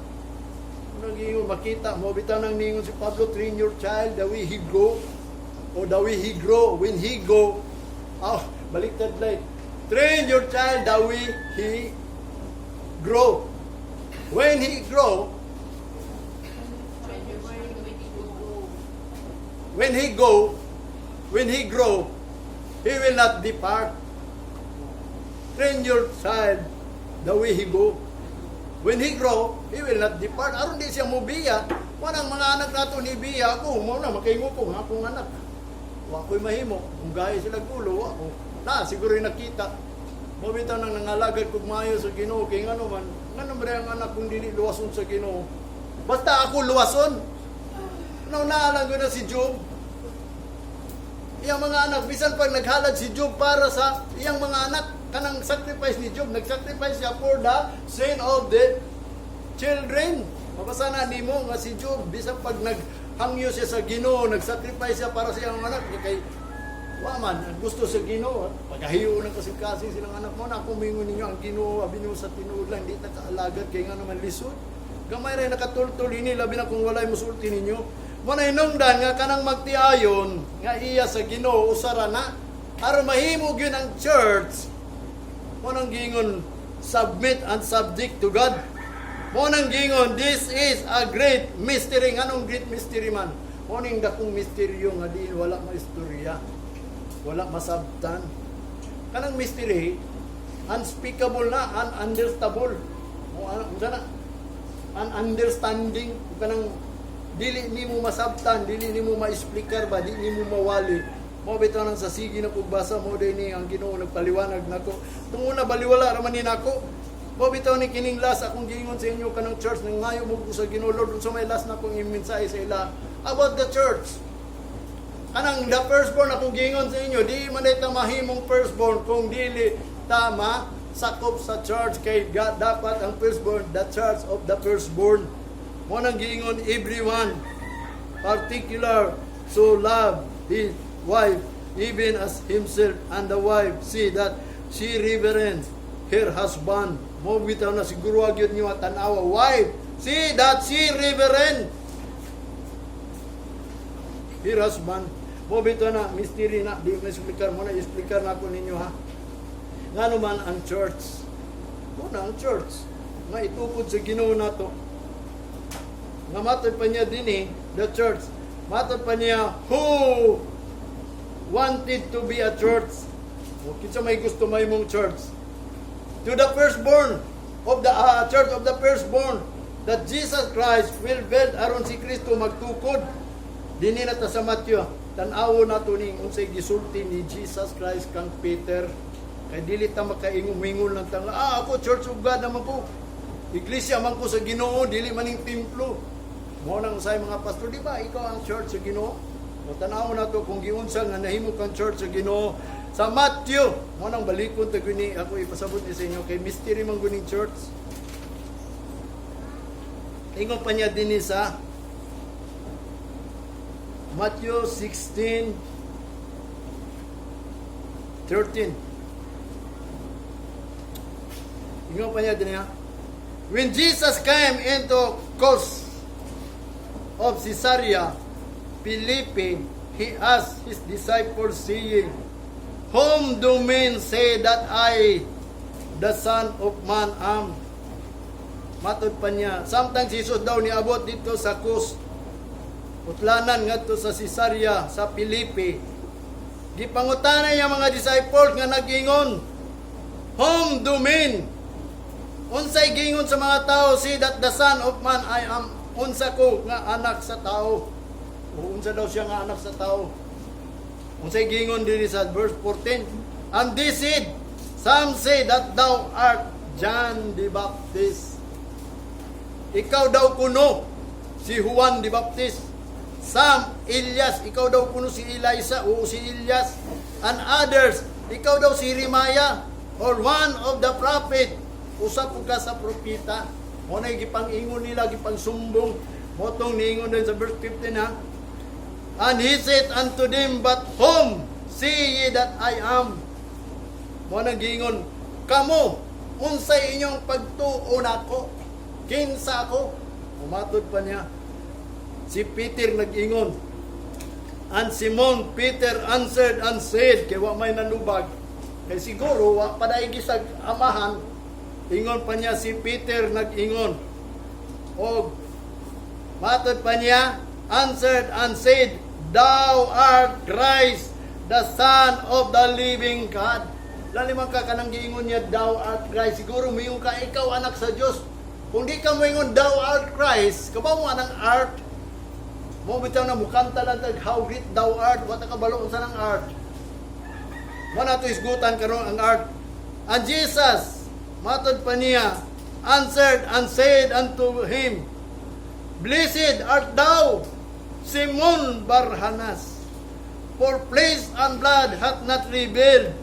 Nang makita mo bitaw nang ningon si Pablo, train your child the way he go or the way he grow. When he go, baliktad like, train your child the way he grow. When he grow, when he grow, he will not depart. Train your child the way he go. When he grow, he will not depart. Aron di siya mubiya. Wanang mga anak nato ni biya ako, mo na makaingo ko nga akong anak. Wa ko'y mahimo. Kung gaya sila gulo, ako na siguro nakita. Mo bitaw nang nangalagad kog maayo sa Ginoo kay ngano man. Ngano ba ang anak kung dili luwason sa Ginoo? Basta ako luwason. Naunahan ko na si Job. Iyang mga anak, bisan pag naghalad si Job para sa iyang mga anak, kanang sacrifice ni Job, nag-sacrifice siya for the sin of the children. Mabasa na nimo nga si Job, bisan pag naghangyo siya sa Ginoo, nag-sacrifice siya para sa iyang anak, kay waman, gusto sa Ginoo, pagkahiyo ng kasing-kasing silang anak mo, na kumingon ninyo ang Ginoo, abinyo sa tinuod lang, hindi nakaalagad, kay nga naman lisod. Gamay rin nakatultol ini, labi na kung walay musulti ninyo. Muna inungdan nga kanang magtiayon, nga iya sa Ginoo, usara na, aron mahimog yun ang church. Munang gingon, submit and subject to God. Munang gingon, this is a great mystery. Anong great mystery man? Muning dakong misteryo nga di wala maistorya, wala masabtan. Kanang mystery, unspeakable na, ununderstandable. Ununderstanding, kanang dili nimo masabtan, dili nimo ma-explicar ba, dili nimo mawali. Mo bitaw nang sa sige na pagbasa mo day ni ang Ginoo nagpaliwanag nako. Tunguna baliwala ra man ni nako. Mo bitaw ni kining last akong giingon sa inyo kanang church nang ngayo mo sa Ginoo Lord unsa may last na akong imensahe sa ila about the church. Anang the firstborn akong giingon sa inyo, di man ita mahimong firstborn kung dili tama sakop sa church kay God dapat ang firstborn, the church of the firstborn. Mo nang giingon, everyone particular so love his wife even as himself, and the wife see that she reverence her husband. Mo bitaw na siguro gyud niyo tan-awa, wife see that she reverence her husband. Mo bitaw na mystery na di mo explicar mo na explicar na ko ninyo ha. Ngano man ang church? Mo na ang church nga itukod sa Ginoo nato. Nga matod pa niya din the church. Matod pa niya, who wanted to be a church? O kinsa may gusto may mong church? To the firstborn of the church of the firstborn, that Jesus Christ will build aron si Kristo magtukod. Dinhi na ta sa Matthew, tan-awo nato ning unsay gisulti ni Jesus Christ kang Peter. Kay dili ta makaingum-ingol lang tanga, ako church of God naman ko. iglesia man ko sa Ginoo, dili maning templo. Mo nang usay mga pastor, di ba? Ikaw ang church sa Ginoo. O tanaw na to kung giunsa nga nahimo kang church sa Ginoo. Sa Matthew, mo nang balikon ta guni ako ipasabot ni sa inyo kay mystery man guning church. Ingon pa niya din sa Matthew 16:13. Ingon pa niya din niya. When Jesus came into coast of Caesarea Philippi, he asked his disciples, saying, Whom do men say that I, the Son of Man, am? Matod pa niya. Samtang si Jesus daw niabot dito sa coast, utlanan ngadto sa Caesarea sa Philippi. Gipangutanan niya mga disciples nga nagingon, Whom do men? Unsay gingon sa mga tao, say that the Son of Man I am, unsa ko nga anak sa tao. O unsa daw siya nga anak sa tao. Unsay gingon diri sa verse 14. And they said, some say that thou art John the Baptist. Ikaw daw kuno si Juan the Baptist. Some Elias, ikaw daw kuno si Elijah o si Elias. And others, ikaw daw si Jeremiah or one of the prophet. Usap ka sa propeta. Mo na gipang-ingon nila, gipang-sumbong. Motong niingon din sa verse 15 ha. And he said unto them, But whom say ye that I am? Mo na gingon, kamo, unsay inyong pagtuon ako? Kinsa ako? Umatod pa niya. Si Peter nag-ingon. And Simon Peter answered and said, kay wa may nanubag. Kay siguro, wa padaigi sa amahan, ingon pa niya si Peter nag-ingon. O matod pa niya, answered and said, Thou art Christ, the Son of the living God. Lalimang ka kanang giingon niya, Thou art Christ. Siguro mayroon ka, ikaw anak sa Diyos. Kung di ka moingon, Thou art Christ, kabaw mo anang art. Mo bitaw na mukanta lang tag, How great thou art. Wata ka baloon sa ng art. Mo na to isgutan karon ang art. And Jesus, matod pa niya, answered and said unto him, Blessed art thou, Simon Barhanas, for flesh and blood hath not revealed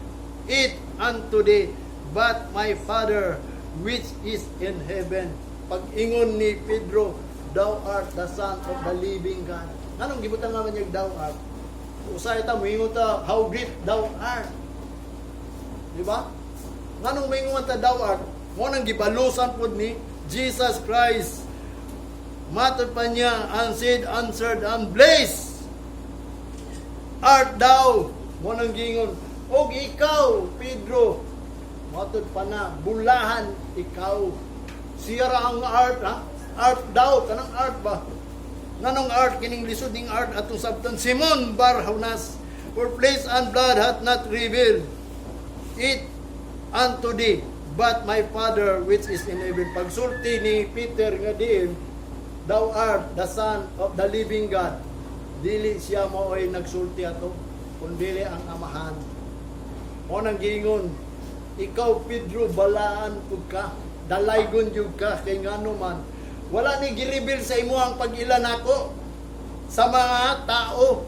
it unto thee, but my Father which is in heaven. Pag-ingon ni Pedro, Thou art the Son of the living God. Anong gibutan naman niya, Thou art? Usay ta, moingon ta, How great thou art. Diba? Nganong moingon ta, Thou art? Mo nang gibalusan pod ni Jesus Christ. Matod pa niya, and said, answered, and blessed art thou. Mo nang gingon, og ikaw, Pedro. Matod pa na, bulahan ikaw. Siya ra ang art, ha? Art daw, kanang art ba? Nanong art, kining lisod ning art atong sabton, Simon Barhanas, for flesh and blood hath not revealed it unto thee, but my Father which is in heaven. Pagsulti ni Peter nga diin, Thou art the Son of the living God. Dili siya mo ay nagsulti ato, kundi ang amahan. O nang giingon, ikaw Pedro, balaan pud ka, dalaygon jud ka, kay ngano man, wala ni gireveal sa imo ang pag-ilan ako sa mga tao.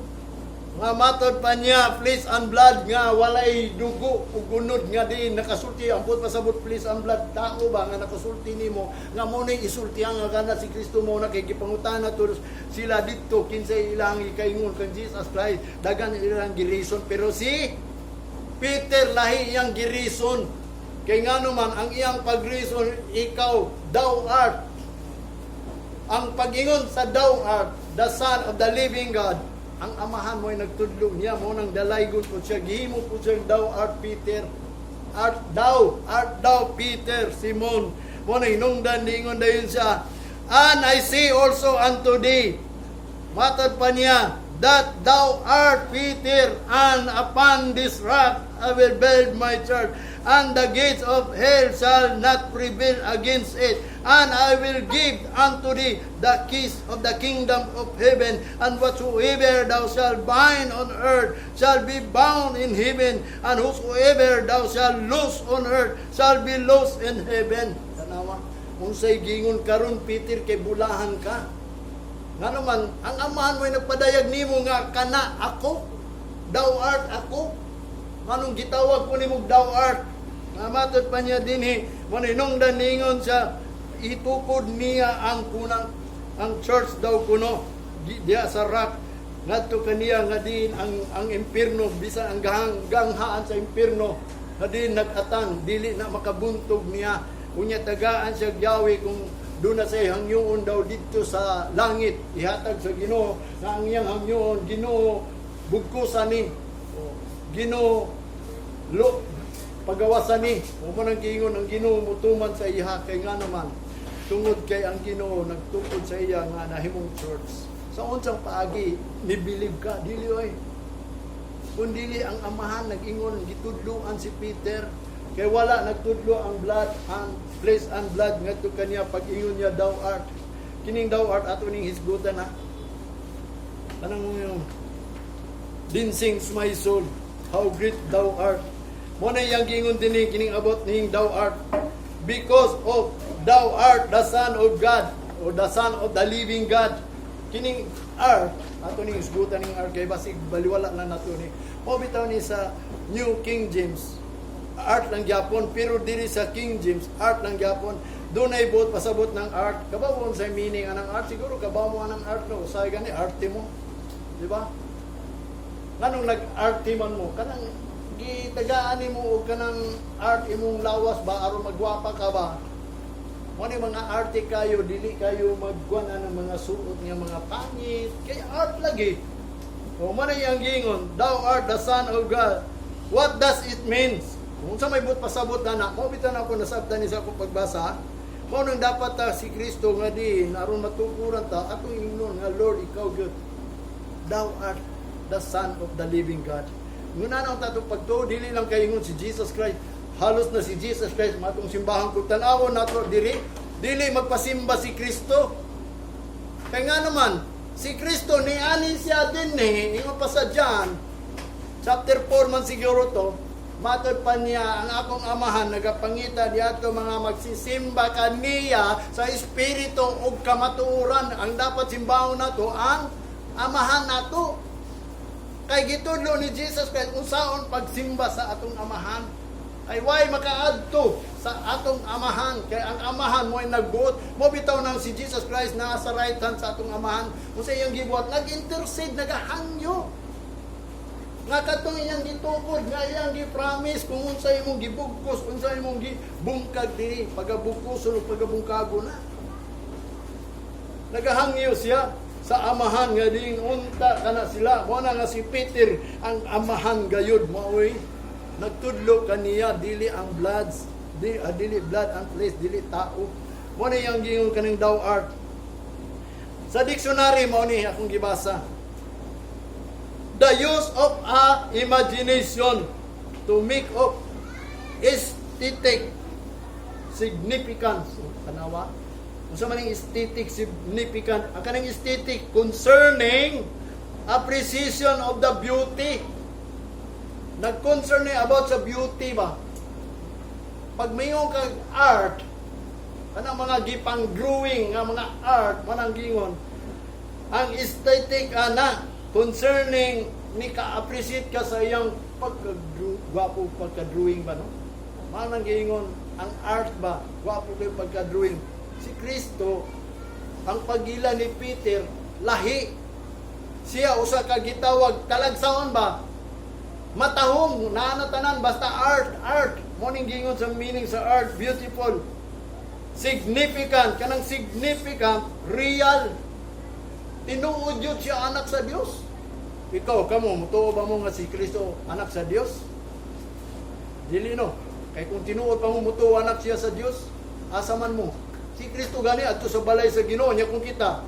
Nga matod pa niya, flesh and blood nga, walay dugo o gunod nga di nakasulti. Ampot pasabot flesh and blood, tao ba nga nakasulti nimo nga mo na isulti ang agana si Kristo mo na kay gipangutana to sila dito kinsay ilang ikaingon kang Jesus Christ, dagan ilang girison. Pero si Peter lahi iyang girison, kay ngano man ang iyang pagrison, ikaw, thou art. Ang pag-ingon sa thou art, the Son of the living God, ang amahan mo ay nagtudlo niya, mo nang dalaygon po siya, gihimo po siya, thou art Peter. Art thou Peter, Simon. Mo na hinungdan, ningon dayon siya. And I say also unto thee, matad pa niya, that thou art Peter, and upon this rock I will build my church, and the gates of hell shall not prevail against it. And I will give unto thee the keys of the kingdom of heaven, and whatsoever thou shalt bind on earth shall be bound in heaven, and whosoever thou shalt loose on earth shall be loosed in heaven. Tanawa. unsay gingon karon Peter kay bulahan ka. Nga naman, ang amahan mo'y nagpadayag nimo nga kana ako, thou art ako. Anong gitawag ko nimo thou art? Namatod pa niya dinhi, maninungdan ningon siya, itukod niya ang kunang, ang church daw kuno, diya sa rock, ngadto kaniya nga din ang impierno, bisan ang ganghaan sa impierno, nga din nag-atang, dili na makabuntog niya, kunya tagaan siya Yahweh kung doon na sa hangyoon daw dito sa langit, ihatag sa Ginoo, na ang iyang hangyoon, Ginoo, bugkusan ni, Ginoo, pagawasan ni, o man ang giingon ang Ginoo mutuman sa iha, kay nga naman, tungod kay ang Ginoo nagtukod sa iya nga nahimong church. Sa unsang paagi, nibilib ka, dili oy. Kung dili ang amahan nag-ingon, gitudluan si Peter, kay wala nagtudlo ang blood, ang flesh and blood ngadto kaniya pag-ingon niya thou art. Kining thou art ato ning hisgutan na. Kanang yung din sings my soul, how great thou art. Mo na yang giingon dinhi kining abot ning thou art, because of thou art the Son of God, or the Son of the living God. Kining art ato ning hisgutan ning art kay basig baliwala lang nato ni. Mo bitaw ni sa New King James, art lang gyapon, pero diri sa King James art lang gyapon. Dunay buot pasabot ng art. Kabawon sa meaning anang art, siguro kabaw mo anang art no, usay gani arte mo. Di ba? Nganong nag-arte man mo, kanang gitagaan mo og kanang art imong lawas ba aron magwapa ka ba? Mo ni mga arte kayo, dili kayo magkuan ng mga suot nga mga pangit, kay art lagi. O man yang gingon, thou art the Son of God. What does it mean? Kung sa may but pasabot na mo bitan ako nasabtan ni sa akong pagbasa, mo nang dapat si Kristo nga din aron matukuran ta atong ingnon nga Lord ikaw gyud. Thou art the Son of the living God. Nguna na tatong pagtuo dili lang kay ingon si Jesus Christ. Halos na si Jesus Christ matong simbahan kung tan-awon nato dili magpasimba si Kristo. Kay nga naman si Kristo ni ani siya din ingon pa sa John chapter 4 man siguro to. Matod pa niya, ang akong amahan nagapangita diato mga magsisimba kaniya sa espiritu ug kamatuoran. Ang dapat simbahon nato ang amahan nato. Kay gitudlo ni Jesus Christ unsaon pagsimba sa atong amahan. Ay why makaadto sa atong amahan, kay ang amahan mo ay nagbuot. Mo bitaw nang si Jesus Christ na sa right hand sa atong amahan. Unsa iyang gibuhat? Nag-intercede, nagahangyo. Nga katong iyang gitukod, nga iyang gi-promise kung unsa imong gibugkos, unsa imong gibungkag diri, pagabugkoson ug pagabungkago na. Nagahangyo siya sa amahan nga ding unta kana sila. Mo na nga si Peter ang amahan gayud maoy. Nagtudlo kaniya dili ang bloods, dili blood and flesh, dili tao. Mo na yang gingon kaning thou art. Sa dictionary mo ni akong gibasa. The use of a imagination to make up aesthetic significance. Kanawa? Unsa man ang aesthetic significant? Ang kanang aesthetic concerning appreciation of the beauty. Nag-concern about sa beauty ba? Pag mayong kag art, kanang mga gipang drawing nga mga art, manang gingon, ang aesthetic ana concerning ni ka-appreciate ka sa iyang pagka-gwapo, pagka-drawing ba, no? Manang gingon, ang art ba, gwapo kayo pagka-drawing. Si Kristo, ang pagila ni Peter, lahi. Siya, usa ka gitawag, talagsaon ba? Matahong, naanatanan, basta art. Morning gingon sa meaning sa art, beautiful. Significant, kanang significant, real. Tinuod yun siya anak sa Diyos. Ikaw, kamo, mutuo ba mo nga si Kristo anak sa Diyos? Dili no. Kaya kung tinuod pa mo mutuo anak siya sa Diyos, asaman mo. Si Kristo gani adto sa balay sa Ginoo niya kung kita.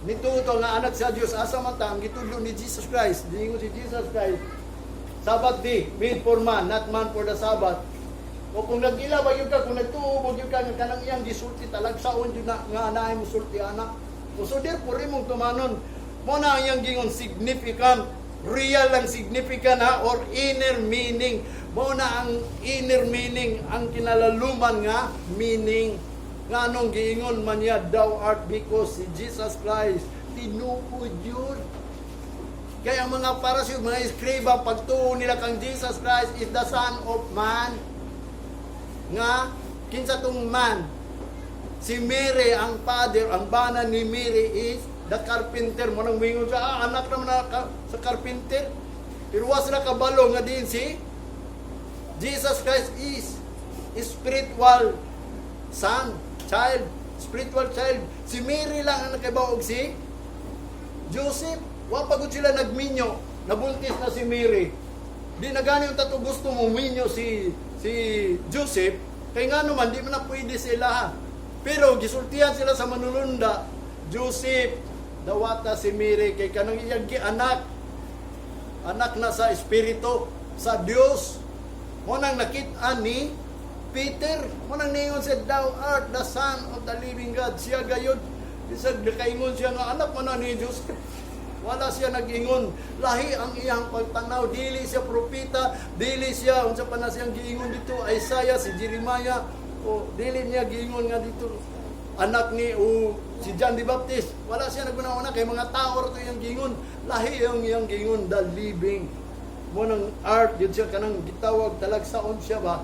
Nituo nga anak sa Diyos, asaman ta ang gitudlo ni Jesus Christ. Dingo si Jesus Christ. Sabbath day, made for man, not man for the Sabbath. O kung nag-ila ba yun ka, kung nagtuubog yun ka, kanang iyang gisulti, talagsaon yun na, nga anahin mo sulti anak. So therefore, mong tumanon, mo na ang iyang gingon significant, real lang significant ha, or inner meaning. Mo na ang inner meaning, ang kinalaluman nga meaning. Nganong giingon man niya, thou art, because si Jesus Christ, tinuod yun. Kaya ang mga Pariseo, mga Eskriba, pagtuo nila kang Jesus Christ is the Son of Man. Nga, kinsa tong man, si Mary, ang father, ang bana ni Mary is the carpenter. Mo nang mingon siya, anak naman na sa carpenter. Pero was na kabalo nga din si Jesus Christ is spiritual son, child, spiritual child. Si Mary lang ang nakabaog si Joseph. Wa pagod sila nagminyo, nabuntis na si Mary. Di na gani yung tato gusto mo minyo si Joseph, kay nga naman di man na pwede sila. Pero gisultihan sila sa manununda, Joseph, dawata si Mary kay kanang iyang anak na sa espiritu sa Dios. Mo nang nakita ni Peter, mo nang ningon siya, thou art the Son of the living God. Siya gayud, bisag nakaingon siya nga anak man ni Joseph. Wala siya nag-ingon. Lahi ang iyang pagtanaw. Dili siya propeta. Dili siya, unsa pa na siyang giingon dito, Isaiah, si Jeremiah. O, dili niya giingon nga dito, anak ni, o, si John the Baptist. Wala siya naguna-una. Kay mga tao ito yung giingon. Lahi ang iyang giingon, the living. Mo ng art, yun siya kanang gitawag, talagsaon siya ba?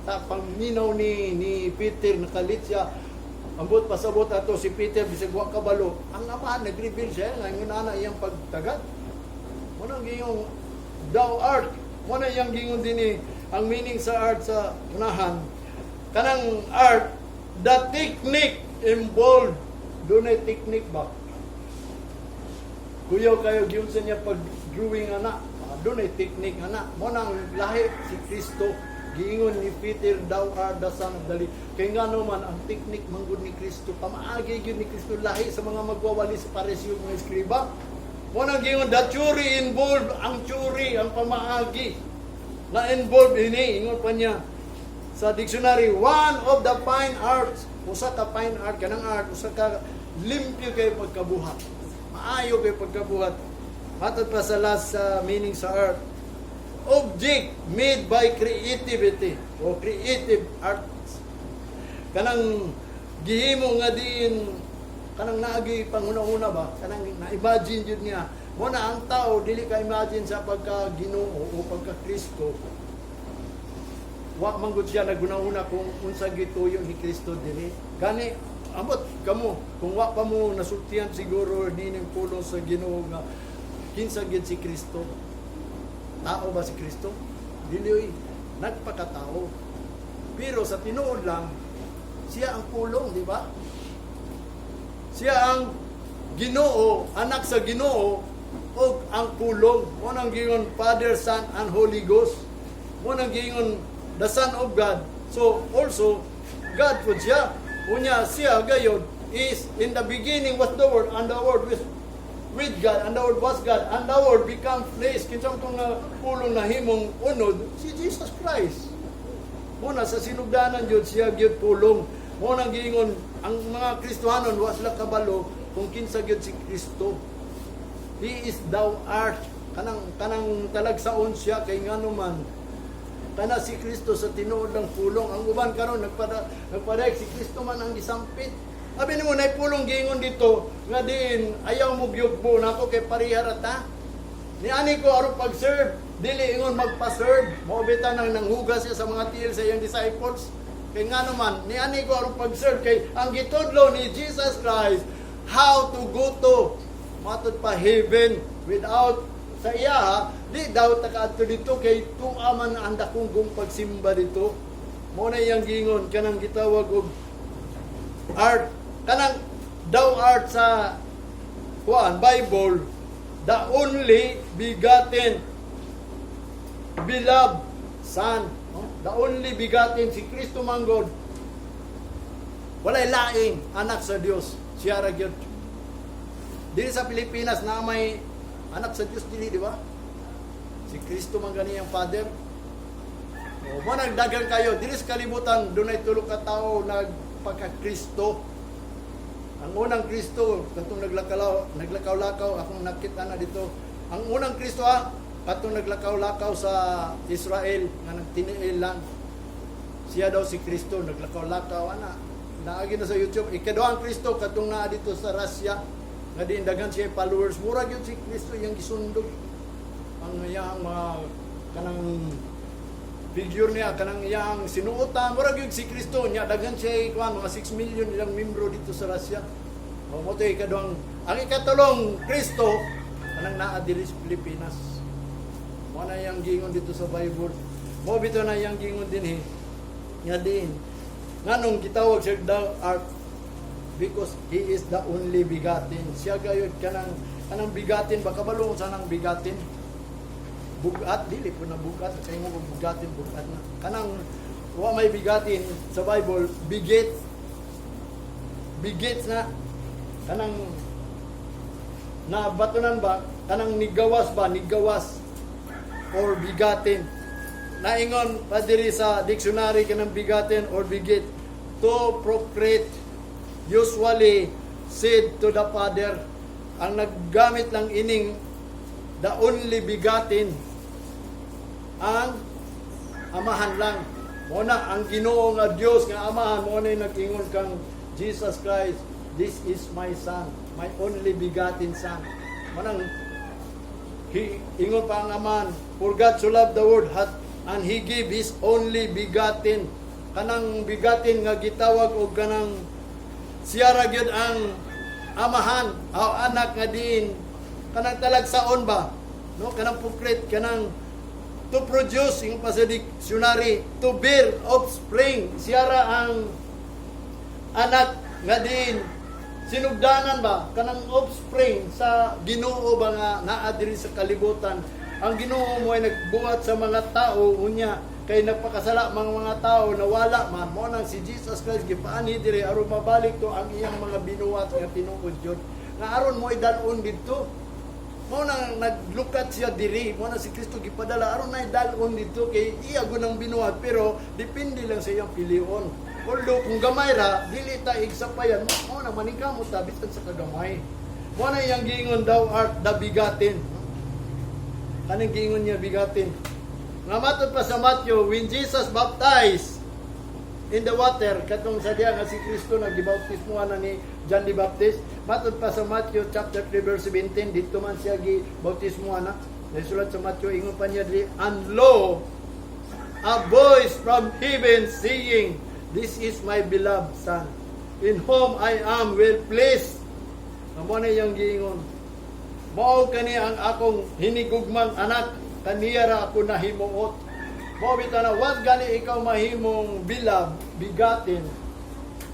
Sa pangminaw ni Peter, nakalit siya. Ambot pasabot ato si Peter bisag wa kabalo. Ang ama nag-reveal siya nga ana iyang pagtagad. Mo nang giyong thou art. Mo na iyang gingon dinhi ang meaning sa art sa unahan. Kanang art, the technique involved. Dunay technique ba? Kuyaw kayo giyon sa niya pag drawing ana. Dunay technique ana. Mo nang lahi si Kristo. Giingon ni Peter, thou art the Son of the living. Kaya nga naman, ang teknik manggod ni Kristo, pamaagi yun ni Kristo lahi sa mga magwawali sa Pariseo mga Eskriba. Munang giingon, the theory involved, ang theory, ang pamaagi na involved ini, ingon pa niya sa dictionary, one of the fine arts, usa ka fine art, kanang art, usa ka limpyo kay pagkabuhat. Maayo kay pagkabuhat. Matod pa sa last meaning sa art, object made by creativity o creative arts. Kanang gihimo nga din kanang naagi panghuna-huna ba, kanang na-imagine yun niya. Muna ang tao dili ka imagine sa pagka-Ginoo o pagka-Kristo. Wa manggod siya naguna-una kung unsa gituyo ni Kristo dili. Gani ambot kamo kung wa pa mo nasultihan siguro dining pulo sa Ginoo nga kinsa gid si Kristo. Tao ba si Kristo? Dili, nagpakatao. Pero sa tinuod lang, siya ang pulong, di ba? Siya ang Ginoo, anak sa Ginoo, o ang pulong. Mo nang gingon Father, Son, and Holy Ghost. Mo nang gingon the Son of God. So, also, God po siya. Unya siya, gayod, is in the beginning was the Word, and the Word was with God, and the Word was God, and the Word become flesh. Kinsang itong pulong na himong unod, si Jesus Christ. Muna sa sinugdanan yun, siya yun pulong. Muna giingon, ang mga Kristohanon, was sila kabalo, kung kinsa yun si Kristo. He is thou art. Kanang talagsaon siya, kay nga naman, kana si Kristo sa tinuod ng pulong. Ang uban karon nagpadayag si Kristo man ang gisampit. Sabi mo, naipulong gingon dito, nga din, ayaw mo gyugbo na ako kay pariharata. Ni ani ko aron pag-serve, dili ingon magpa-serve. Maobitan nang nanghugas siya sa mga tiil sa iyang disciples. Kay nga naman, ni ani ko aron pag-serve, kay ang gitudlo ni Jesus Christ, how to go to, matod pa heaven, without, sa iya, di daw takaadto dito, kay tuaman ang dakong pagsimba dito. Mo na iyang gingon, kanang gitawag og art, kanang thou art sa Bible, the only begotten beloved Son, no? The only begotten si Kristo manggod, walay laing anak sa Dios, siya ra gyud. Dili sa Pilipinas na may anak sa Dios dili, di ba? Si Kristo man gani ang Father. O mo nagdagan kayo dili sa kalibutan, dunay tulo ka tawo nagpaka-Kristo. Ang unang Kristo, katong naglakaw-lakaw, akong nakita na dito. Ang unang Kristo katong naglakaw-lakaw sa Israel, nga nagtiniil lang. Siya daw si Kristo, naglakaw-lakaw, naagi na sa YouTube, ikaduhang Kristo katong naa dito sa Russia, nga diin daghan siya followers, mura gyud si Kristo yang gisundog. Ang iyang mga kanang figure niya, kanang iyang sinuotan, mura gyud si Kristo niya, daghan siya kuan mga 6 million ilang membro dito sa Russia. O mo to ikaduhang, ang ikatulong Kristo kanang naa diri sa Pilipinas. Mo na yang gingon dito sa Bible. Mo bitaw na yang gingon din nga din nganong gitawag siya thou art because he is the only begotten. Siya gayud kanang bigatin, baka balong sa nang bigatin. Bugat dili po na bugat kay mo bugatin bugat na. Kanang wa may bigatin sa Bible, bigit na kanang nabatunan ba kanang nigawas or bigatin. Naingon pa diri sa dictionary kanang bigatin or bigit, to procreate, usually said to the father. Ang naggamit lang ining the only begotten, ang amahan lang. Muna ang Ginoo nga Dios nga amahan, mo na nag-ingon kang Jesus Christ, this is my son, my only begotten son. Manang ingon pa ang amahan, for God so loved the world and he gave his only begotten. Kanang bigatin nga gitawag og kanang siya ra gyud ang amahan o anak nga diin kanang talagsaon ba, no, kanang procreate, kanang to produce, yung pa sa dictionary, to bear offspring. Siya ra ang anak nga diin sinugdanan ba, kanang offspring sa Ginoo ba nga naa diri sa kalibutan. Ang Ginoo mo ay nagbuhat sa mga tao unya kay nagpakasala mga tao nawala man mo nang si Jesus Christ gipaani diri aron mabalik to ang iyang mga binuhat nga tinuod jud nga aron mo idalon didto. Mo nang naglukat siya diri, mo na si Kristo gipadala aron na idalon didto kay iya gunang binuhat, pero depende lang sa iyang pilion. Although kung gamay ra dili ta igsapayan mo na maningkamot ta bisan sa kagamay. Mo na iyang giingon, thou art the begotten. Kanang giingon niya bigatin. Nga matod pa sa Matthew, when Jesus baptized in the water, katong sa diya nga si Kristo nagibautismuhan na ni John the Baptist, matod pa sa Matthew chapter 3 verse 17, dito man siya gibautismuhan na. Nasulat sa Matthew, ingon pa niya diri, and lo, a voice from heaven saying, this is my beloved son, in whom I am well pleased. Amo na yung giingon, mao kani ang akong hinigugmang anak, kaniya ra ako nahimuot. Mao bitaw na wag gani ikaw mahimong beloved, bigatin.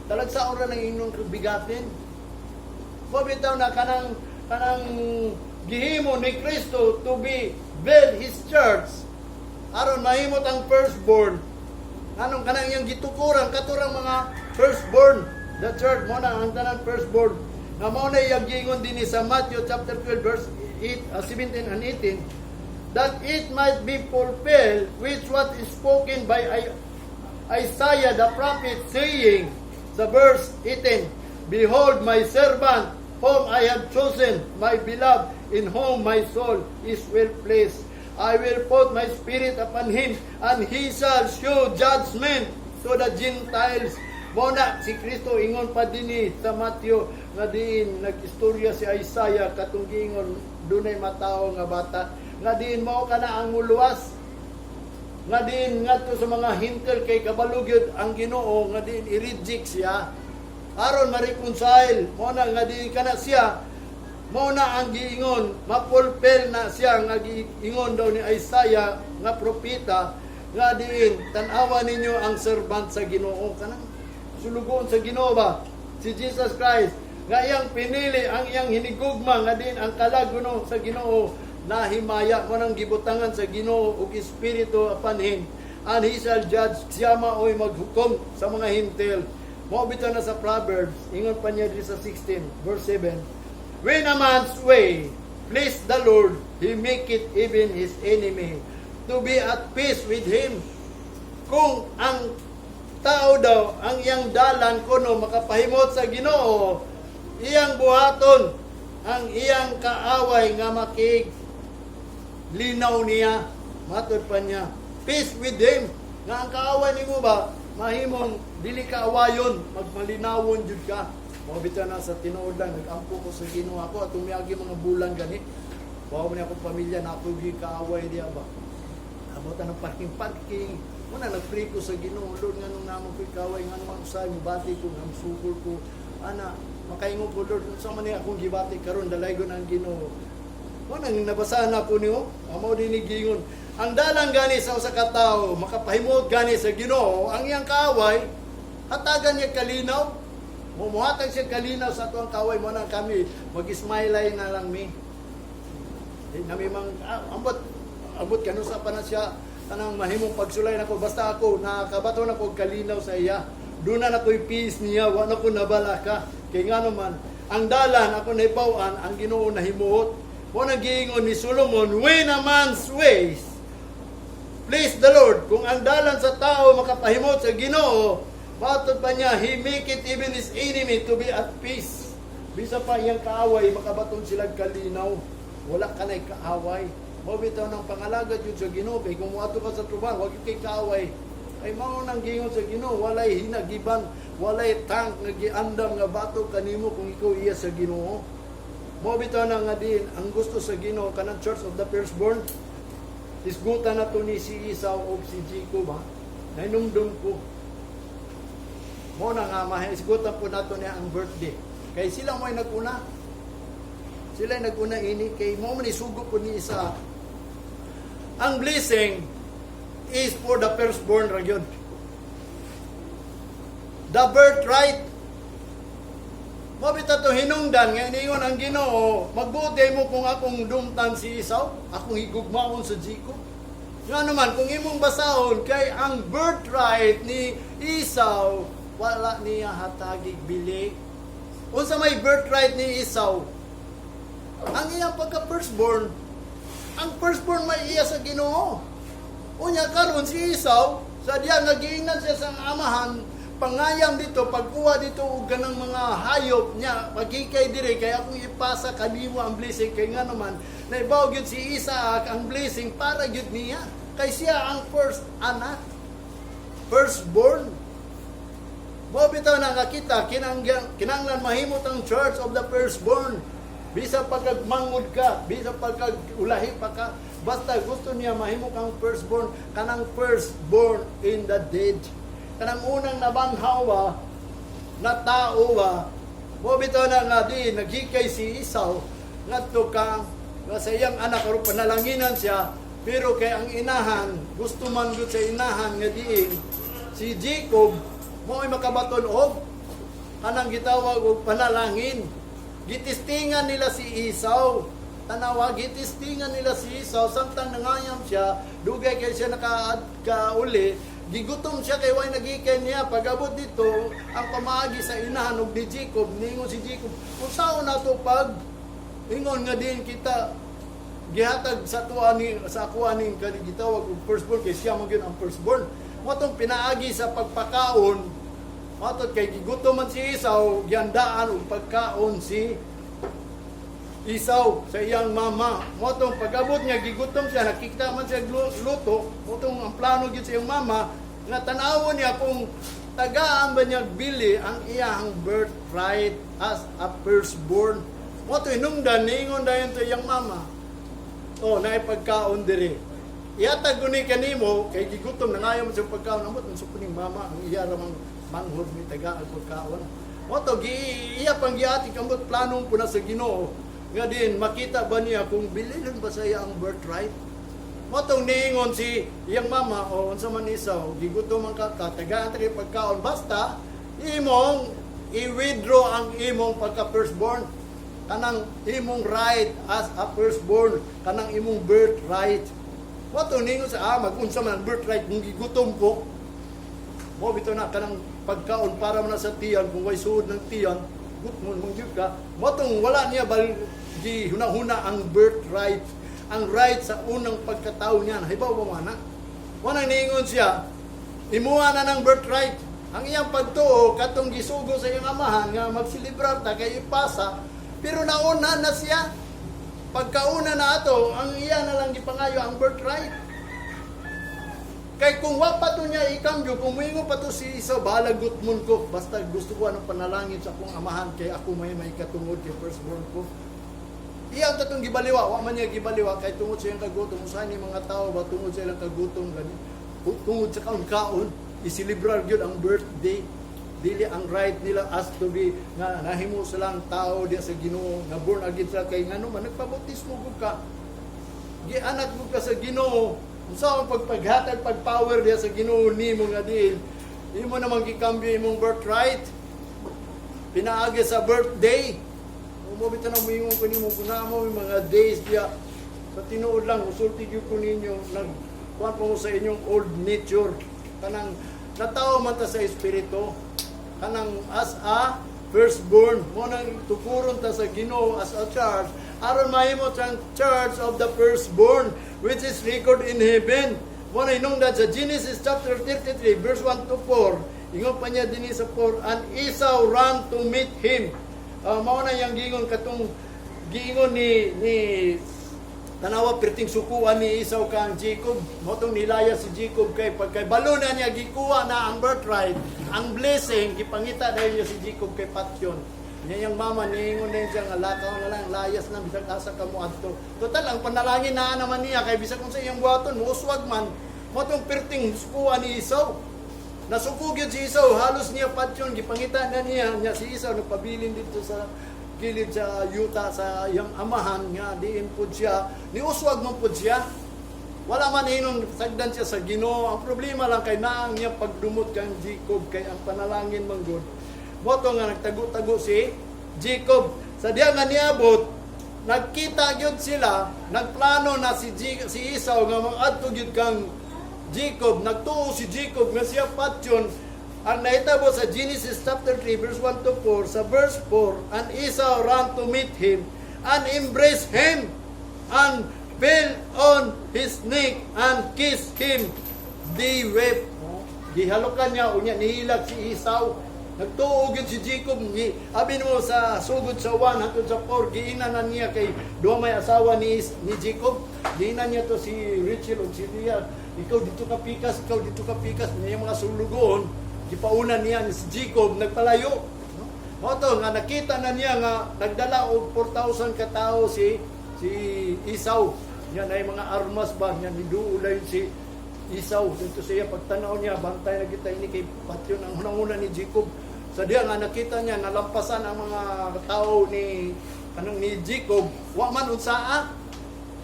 Talagsaon ra nang inyong bigatin. Mao bitaw na kanang gihimo ni Kristo to be build his church aron mahimot ang firstborn. Anong kanang iyang gitukuran katurang mga firstborn, the church mo na ang tanan firstborn. Na mao na iyang giingon dinhi sa Matthew chapter 12 verse 17 and 18, that it might be fulfilled which what is spoken by Isaiah the prophet, saying, the verse 18, behold my servant whom I have chosen, my beloved, in whom my soul is well pleased. I will put my spirit upon him, and he shall show judgment to the Gentiles. Muna si Kristo ingon pa dinhi sa Matthew nga diin nag-istorya si Isaiah katong giingon dunay matawo nga bata nga diin mao kana ang muluwas nga diin ngadto sa mga hintel kay kabalugyod ang Ginoo nga diin i-reject siya aron ma-reconcile. Muna nga diin kana siya, muna ang giingon mapulpel na siya nga giingon daw ni Isaiah nga propeta nga diin tan-awa ninyo ang servant sa Ginoo, kanang sulugon sa Ginoo ba si Jesus Christ nga iyang pinili ang iyang hinigugma nga din ang kalaguno sa Ginoo na himaya mo nang gibutangan sa Ginoo ug espiritu upon him, and he shall judge, siya maoy maghukom sa mga hintil. Mo bitaw na sa Proverbs, ingon pa niya dito sa 16 verse 7, when a man's way please the Lord, he make it even his enemy to be at peace with him. Kung ang tao daw ang iyang dalan kuno makapahimot sa Ginoo, iyang buhaton ang iyang kaaway nga makig linaw niya. Matod pa niya, peace with him, nga ang kaaway nimo ba mahimong dili ka awayon, magmalinawon jud ka. Mao bitaw na sa tinuod lang, nagampo ko sa Ginoo ako at tumiyagi mga bulan gani. Bawa man akong pamilya na ako gi kaaway diya ba. Abutan ng parking. Muna nag-pray ko sa Ginoo, Lord nga nung namang ko'y kaaway nga nung usay mibati ko, ang sugol ko. Ana, makaingon ko Lord, sa man akong gibati karon dalaygon ang Ginoo. Muna nabasahan ako niyo, amo din ni gingon. Ang dalang gani sa usa ka tawo, makapahimot gani sa Ginoo, ang iyang kaaway hatagan niya kalinaw. Mumuhatag siya kalinaw sa tuwang kaaway mo na kami, mag-smile na lang mi. Nami mang ambot kanu sa pa na siya kanang mahimong pagsulay nako basta ako nakabato na ko kalinaw sa iya. Doon na ko'y peace niya, wa na ko nabala ka. Kay nga naman, ang dalan ako naibawan, ang Ginoo nahimuot. Mo nagiingon ni Solomon, when a man's ways please the Lord. Kung ang dalan sa tao makapahimot sa Ginoo, batod pa niya, he make it even his enemy to be at peace. Bisa pa iyang kaaway, makabaton sila kalinaw. Wala ka na'y kaaway. Mabitaw ng pangalagad yun sa Ginoo. Kaya kung muato ka sa truban, huwag kay kaaway. Ay mao nang gingon sa Ginoo, walay hinagiban, walay tank nga giandam nga bato kanimo kung ikaw iya sa Ginoo. Mabitaw na nga din, ang gusto sa Ginoo, kanang Church of the Firstborn, isgutan na to ni si Esau o si Jacob, ha? Nainumdum ko. Mo na nga, mahisgutan po nato niya ang birthday. Kay sila mo'y naguna. Sila naguna ini. Kay mo man isugo po ni isa. Ang blessing is for the firstborn ra gyud. The birthright. Mabita to hinungdan nga niingon ang Ginoo, magbuti mo kung akong dumtan si Esau, akong higugmaon sa Jacob. Nga naman, kung imong basahon, kay ang birthright ni Esau, wala niya hatagig bili. Unsa may birthright ni Esau? Ang iyang pagka-firstborn, ang firstborn may iya sa Ginoo. Unya karon si Esau, sa diya nagiingnan siya sa amahan, pangayam dito, pagkuha dito og ganang mga hayop niya, magkikay dire kay akong ipasa kanimo ang blessing kay nga naman naibaw gyud si Isaac ang blessing para gyud niya. Kay siya ang first anak, firstborn. Mo bitaw na nga kita kinanglan mahimot ang Church of the Firstborn. Bisa pagkagmangod ka, bisa pagkagulahi pa ka, basta gusto niya mahimo kang firstborn, kanang firstborn in the dead. Kanang unang nabanhawa na tao ba, mo bitaw na nga di naghikay si Esau ngadto ka nga sa iyang anak aron panalanginan siya, pero kay ang inahan gusto man gud sa inahan nga diin si Jacob mo ay makabaton og kanang gitawag og panalangin. Gitistingan nila si Esau. Tanawa, gitistingan nila si Esau samtang nangayam siya, dugay kay siya nakauli, gigutom siya kay way nagikay niya. Pag-abot dito, ang pamaagi sa inahan og ni Jacob, ningon si Jacob, kung saan na to pag ingon nga din kita gihatag sa tuwa ni sa kuha ning gitawag og firstborn kay siya man gyud ang firstborn. Motong pinaagi sa pagpakaon, matod kay gigutom man si Esau, giandaan og pagkaon si Esau sa iyang mama. Motong pag-abot niya gigutom siya, nakikita man siya luto, motong ang plano gyud sa iyang mama nga tan-awon niya kung tagaan ba niya bili ang iyang birthright as a firstborn. Moto hinungdan ningon dayon sa iyang mama. Oh, naay pagkaon diri. Ihatag ko ni kanimo kay gigutom na ngayon sa pagkaon amot ang supuning mama ang iya ramang manghod ni taga ang pagkaon. Moto iya pang giati kamot planong puna sa Ginoo nga din makita ba niya kung bililon ba sa iya ang birthright. Motong niingon si iyang mama o unsa man Esau gigutom man ka tagaan ta kay pagkaon basta imong i-withdraw ang imong pagka firstborn, kanang imong right as a firstborn, kanang imong birthright. Wato ningon sa magunsa man birthright kung gigutom ko. Mo bitaw na kanang pagkaon para man sa tiyan kung way suod ng tiyan, gutmon mong gyud ka. Motong wala niya bal di hunahuna ang birthright, ang right sa unang pagkatao niya. Hibaw ba man na? Wala ningon siya, imuha na ng birthright. Ang iyang pagtuo katong gisugo sa iyang amahan nga magsilibrar ta kay ipasa, pero nauna na siya. Pagkauna na ato, ang iya na lang gipangayo ang birthright. Kay kung wa pa to niya ikambyo, kung muingon pa to si Esau, bahala gutmon ko. Basta gusto ko anong panalangin sa akong amahan, kay ako may katungod kay firstborn ko. Iyan tatong gibaliwa, wa man niya gibaliwa, kay tungod sa iyang kagutom. Usahan ni mga tao ba, tungod sa ilang kagutom, ganyan. Tungod sa kaon-kaon, isilibrar yun ang birthday. Dili ang right nila as to be, nga nahimo silang tao diya sa Ginoo, na born again sila, kay nga naman, nagpabautismo ko ka. Gianak mo ka sa Ginoo, unsa ang pagpaghatag pagpower diya sa Ginoo nimo nga diin imo namang gikambyo imong birthright pinaagi sa birthday mo bitaw na moingon ko nimo kuna mo mga days diya sa tinuod lang usulti gyud ko ninyo nag kuan pa mo sa inyong old nature kanang natawo man ta sa espiritu kanang as a firstborn mo nang tukuron ta sa Ginoo as a church aron mahimo ang church of the firstborn which is record in heaven. Mo na inungdan sa Genesis chapter 33 verse 1 to 4. Ingon pa niya dinhi sa 4, and Esau ran to meet him. Mao na yang gingon katong giingon ni tanawa perting sukuan ni Esau kang Jacob. Mo tong nilaya si Jacob kay pagkay balo na niya gikuha na ang birthright, ang blessing gipangita dahil niya si Jacob kay Patyon. Niya yung mama, niingon na yun siya, nga lakaw na lang, layas na, bisag asa ka mo adto. Total, ang panalangin na naman niya, kay bisag kung sa iyang buhaton, muswag man, mo itong perting sukuha ni Esau. Nasukog yun si Esau, halos niya patyon, gipangita na niya si Esau, nagpabilin dito sa kilid sa yuta, sa iyang amahan, nga diin po siya, niuswag man po siya. Wala man hinong sagdan siya sa Ginoo. Ang problema lang kay naang niya pagdumot kang Jacob, kay ang panalangin man good. Moto nga nagtago-tago si Jacob. Sa diya nga niabot, nagkita gyud sila, nagplano na si Esau nga mag-adto gyud kang Jacob. Nagtuo si Jacob nga siya patyon. Ang nahitabo sa Genesis chapter 3 verse 1 to 4, sa verse 4, and Esau ran to meet him and embraced him and fell on his neck and kissed him. They wept. Gihalukan niya, unya nihilag si Esau. Nagtuog yun si Jacob, abin mo sa sugod sa 1 hangtod sa 4, giinan na niya kay duha may asawa ni Jacob, giinan niya to si Rachel o si Leah, ikaw dito ka pikas, niya yung mga sulugon, gipaunan niya si Jacob, nagpalayo. Moto nga nakita na niya nga nagdala og 4,000 ka tao si Esau. Yan ay mga armas ba, yan niduulay si Esau. Dito siya pagtanaw niya, bantay na kita ini kay patyon ang hunang-una ni Jacob. Sa diya nga nakita niya nalampasan ang mga tao ni Jacob, wa man unsaa.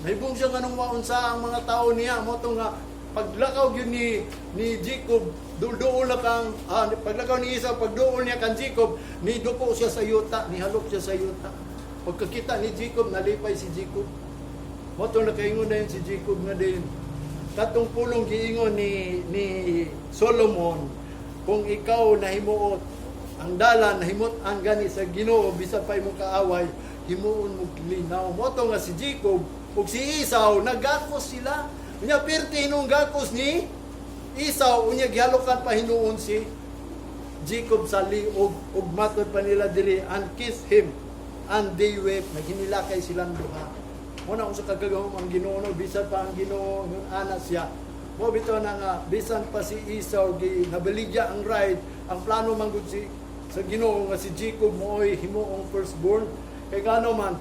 Nahibong siya nganong wa unsaa ang mga tao niya. Moto nga paglakaw gyud ni Jacob, duol na kang paglakaw ni Esau, pagduol niya kang Jacob, ni duko siya sa yuta, ni halop siya sa yuta. Pagkakita ni Jacob, nalipay si Jacob. Moto nakaingon na yun si Jacob nga din. Katong pulong giingon ni Solomon, kung ikaw nahimuot ang dalan nahimot ang gani sa Ginoo bisan pa imong kaaway, himuon mo linaw. Moto nga si Jacob ug si Esau nagakos sila. Unya perti hinung gakos ni Esau, unya gihalukan pa hinuon si Jacob sa liog ug matod pa nila diri and kiss him and they wept. Naghinilakay silang duha. Muna kung sa kagagawang ang Ginoo, bisan pa ang Ginoo ng anak siya. Mo bitaw na nga, bisan pa si Esau, nabaligya ang right, ang plano manggod sa Ginoo nga si Jacob mo'y himuong firstborn. Kay gano man,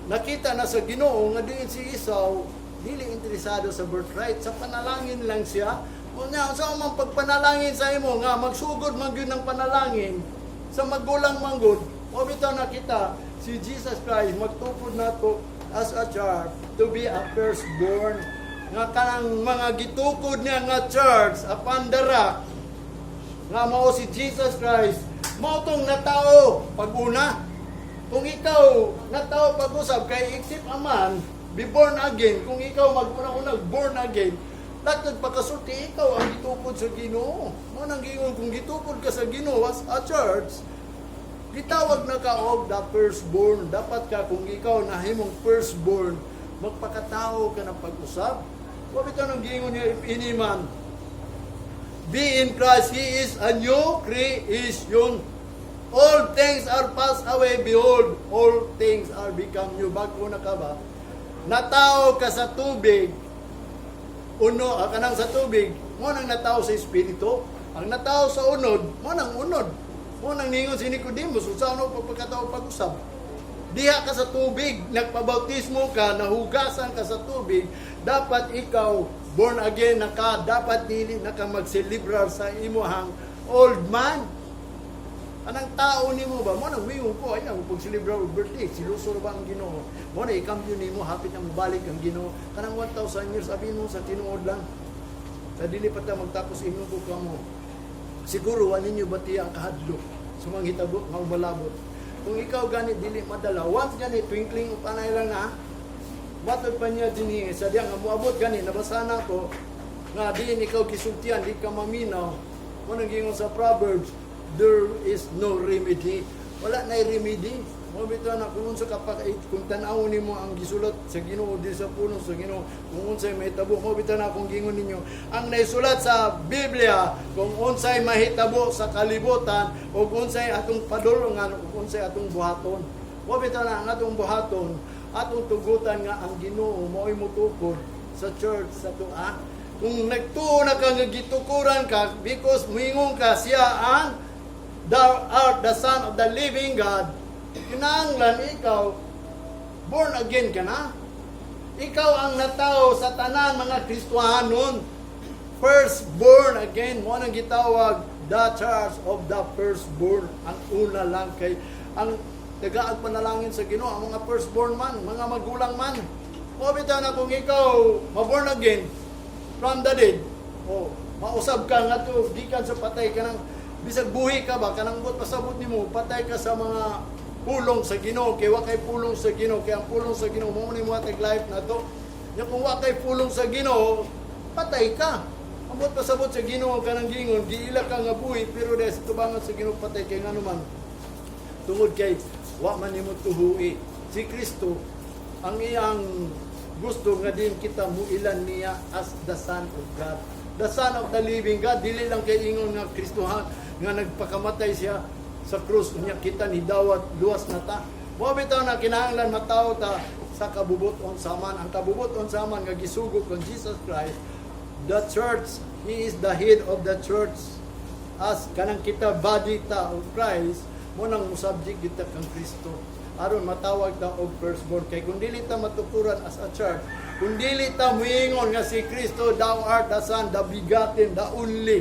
nakita na sa Ginoo nga diin si Esau, dili interesado sa birthright, sa panalangin lang siya. Unya, sa mang pagpanalangin sa imo nga, magsugod man gyud ng panalangin, sa magulang manggod, mo bitaw nakita, si Jesus Christ, magtupod na to as a church to be a firstborn. Nga kanang mga gitukod niya nga church apan dara nga mao si Jesus Christ, mao tong natao pag-una. Kung ikaw natao pag-usab kay iksip aman be born again, kung ikaw maguna-unag born again, latod pagkasulti ikaw ang gitukod sa Ginoo. Mo nang giingon kung gitukod ka sa Ginoo as a church, gitawag na ka og the firstborn. Dapat ka kung ikaw nahimong firstborn, magpakatao ka ng pag-usab. Wala ito nang giingon niya iniman. Be in Christ, He is a new creation. All things are passed away, behold, all things are become new. Bago na ka ba? Natao ka sa tubig, uno, kanang sa tubig, mo nang natao sa espiritu. Ang natao sa unod, mo nang unod. Mo nang ningon si Nicodemus, usa ano pagkatao pag-usab. Diha ka sa tubig, nagpabautismo ka, nahugasan ka sa tubig, dapat ikaw born again na ka, dapat dili na ka mag-celebrar sa imuhang old man. Anang tao nimo ba? Mo nang wingon ko, ay nang pag-celebrar og birthday, silusor ba ang Ginoo? Mo na ikambyo nimo, hapit ang balik ang Ginoo. Kanang 1,000 years, sabihin mo sa tinuod lang. Sa dili pa ta magtapos ingon ko kamo. Siguro wa ninyo batiya ang kahadlok, sumanghitabo nga umalabot. Kung ikaw gani dili madala, once gani twinkling upanay lang na, matod pa niya dinhi sa diya nga moabot gani nabasa na ko nga diin ikaw gisultian, di ka maminaw. Mo nang gingon sa Proverbs, there is no remedy. Wala na remedy. Mo bitaw na kung unsa ka pa kung tan-aw nimo ang gisulat sa Ginoo di sa puno sa Ginoo, kung unsay mahitabo, mo bitaw na kung gingon ninyo ang naisulat sa Biblia, kung unsay mahitabo sa kalibutan o kung unsay atong padulungan o kung unsay atong buhaton. Mo bitaw na ang atong buhaton, atong tugutan nga ang Ginoo mao'y mutukod sa church sa tuwa. Kung nagtuo na ka nga gitukuran ka because muingon ka siya ang thou art the Son of the living God, kinahanglan ikaw born again ka na. Ikaw ang natao sa tanan mga Kristohanon, first born again. Mo nang gitawag the church of the firstborn. Ang una lang kay ang tagaag panalangin sa Ginoo ang mga firstborn man, mga magulang man. Mo bitaw na kung ikaw ma-born again from the dead, mausab ka nga to gikan sa patay ka nang bisag buhi ka ba kanang but pasabot nimo patay ka sa mga pulong sa Ginoo, kay wa kay pulong sa Ginoo, kay ang pulong sa Ginoo mo ni mo tag life na to. Nya kung wa kay pulong sa Ginoo, patay ka. Ambot pasabot sa Ginoo kanang gingon, giila ka nga buhi pero des tubangan sa Ginoo patay kay ngano man. Tungod kay wa man nimo tuhui. Si Kristo ang iyang gusto nga din kita muilan niya as the Son of God. The Son of the living God, dili lang kay ingon nga Kristohan nga nagpakamatay siya sa krus niya kita ni dawat luwas na ta. Mo bitaw na kinahanglan mataw ta sa kabubuton saman. Ang kabubuton saman nga gisugod kang Jesus Christ, the church, He is the head of the church. As kanang kita body ta of Christ, mo nang musubject kita kang Kristo. Aron matawag ta og firstborn. Kay kung dili ta matukuran as a church, kung dili ta muingon nga si Kristo, thou art the Son, the begotten, the only,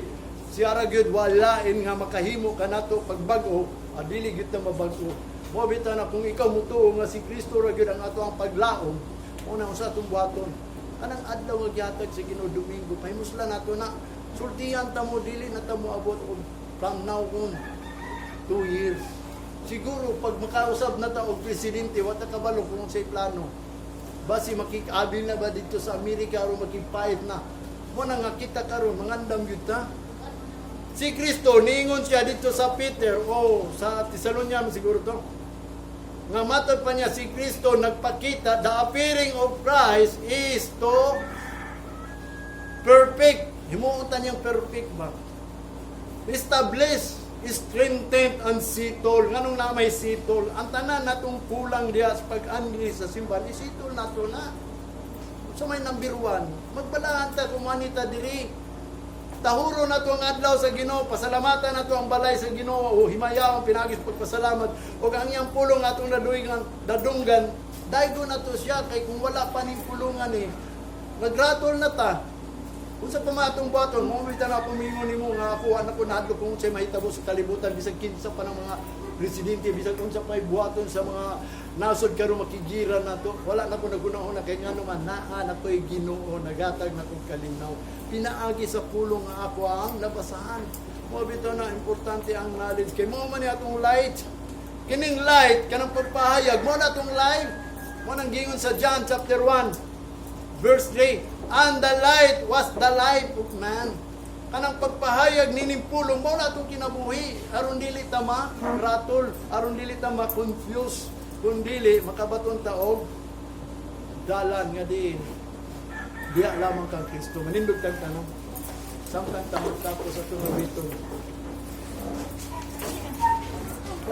siya ra gyud walain nga makahimo kanato pagbago, dili gyud ta mabago. Mo bitaw na kung ikaw mutuo nga si Kristo ra gyud ang ato ang paglaom, una sa atong buhaton. Anang adlaw nga gihatag sa Ginoo Domingo, pahimuslan nato na sultihan ta mo dili na ta moabot og from now on 2 years. Siguro pag makausab na ta og presidente, wa ta kabalo kung say plano. Basi makikabil na ba dito sa Amerika o makipahit na. Mo na nga kita karon mangandam gyud ta. Si Kristo, niingon siya dito sa Peter, sa Thessalonians siguro to. Nga matod pa niya, si Kristo nagpakita, the appearing of Christ is to perfect. Himuutan niyang perfect ba? Establish, strengthened, and settled. Nganong na may settled? Ang tanan natong kulang diya sa pag-anli sa simbahan, isitol nato na. So may number 1, magbalahan ta kumanita diri. Tahuro na to ang adlaw sa Ginoo, pasalamatan na to ang balay sa Ginoo, o himayaw ang pinagis pagpasalamat, o ang iyang pulong atong nadunggan, daygo na to siya, kay kung wala pa ning pulungan nagratol na ta. Kung sa pamatong baton, mamita na pumingon nimo nga ako, anak ko na adlo kung sa'y mahitabo sa kalibutan, bisag kinsa pa ng mga presidente, bisag kung sa may buhaton sa mga nasod karon makigira na to, wala na ko nagunahon na kay ngano man naa na ko'y Ginoo, nagatag na kong kalinaw. Pinaagi sa pulong nga ako ang nabasahan. Mo bitaw na importante ang knowledge kay mo man ni atong light. Kining light kanang pagpahayag mo na atong life. Mo nang gingon sa John chapter 1 verse 3, and the light was the life of man. Kanang pagpahayag nining pulong mo na atong kinabuhi, aron dili ta ma-ratol, aron dili ta ma-confuse, kun dili makabaton ta og dalan nga diin diya lamang kang Kristo. Manindog kang tanong, samtang tamag tapos sa tungo dito.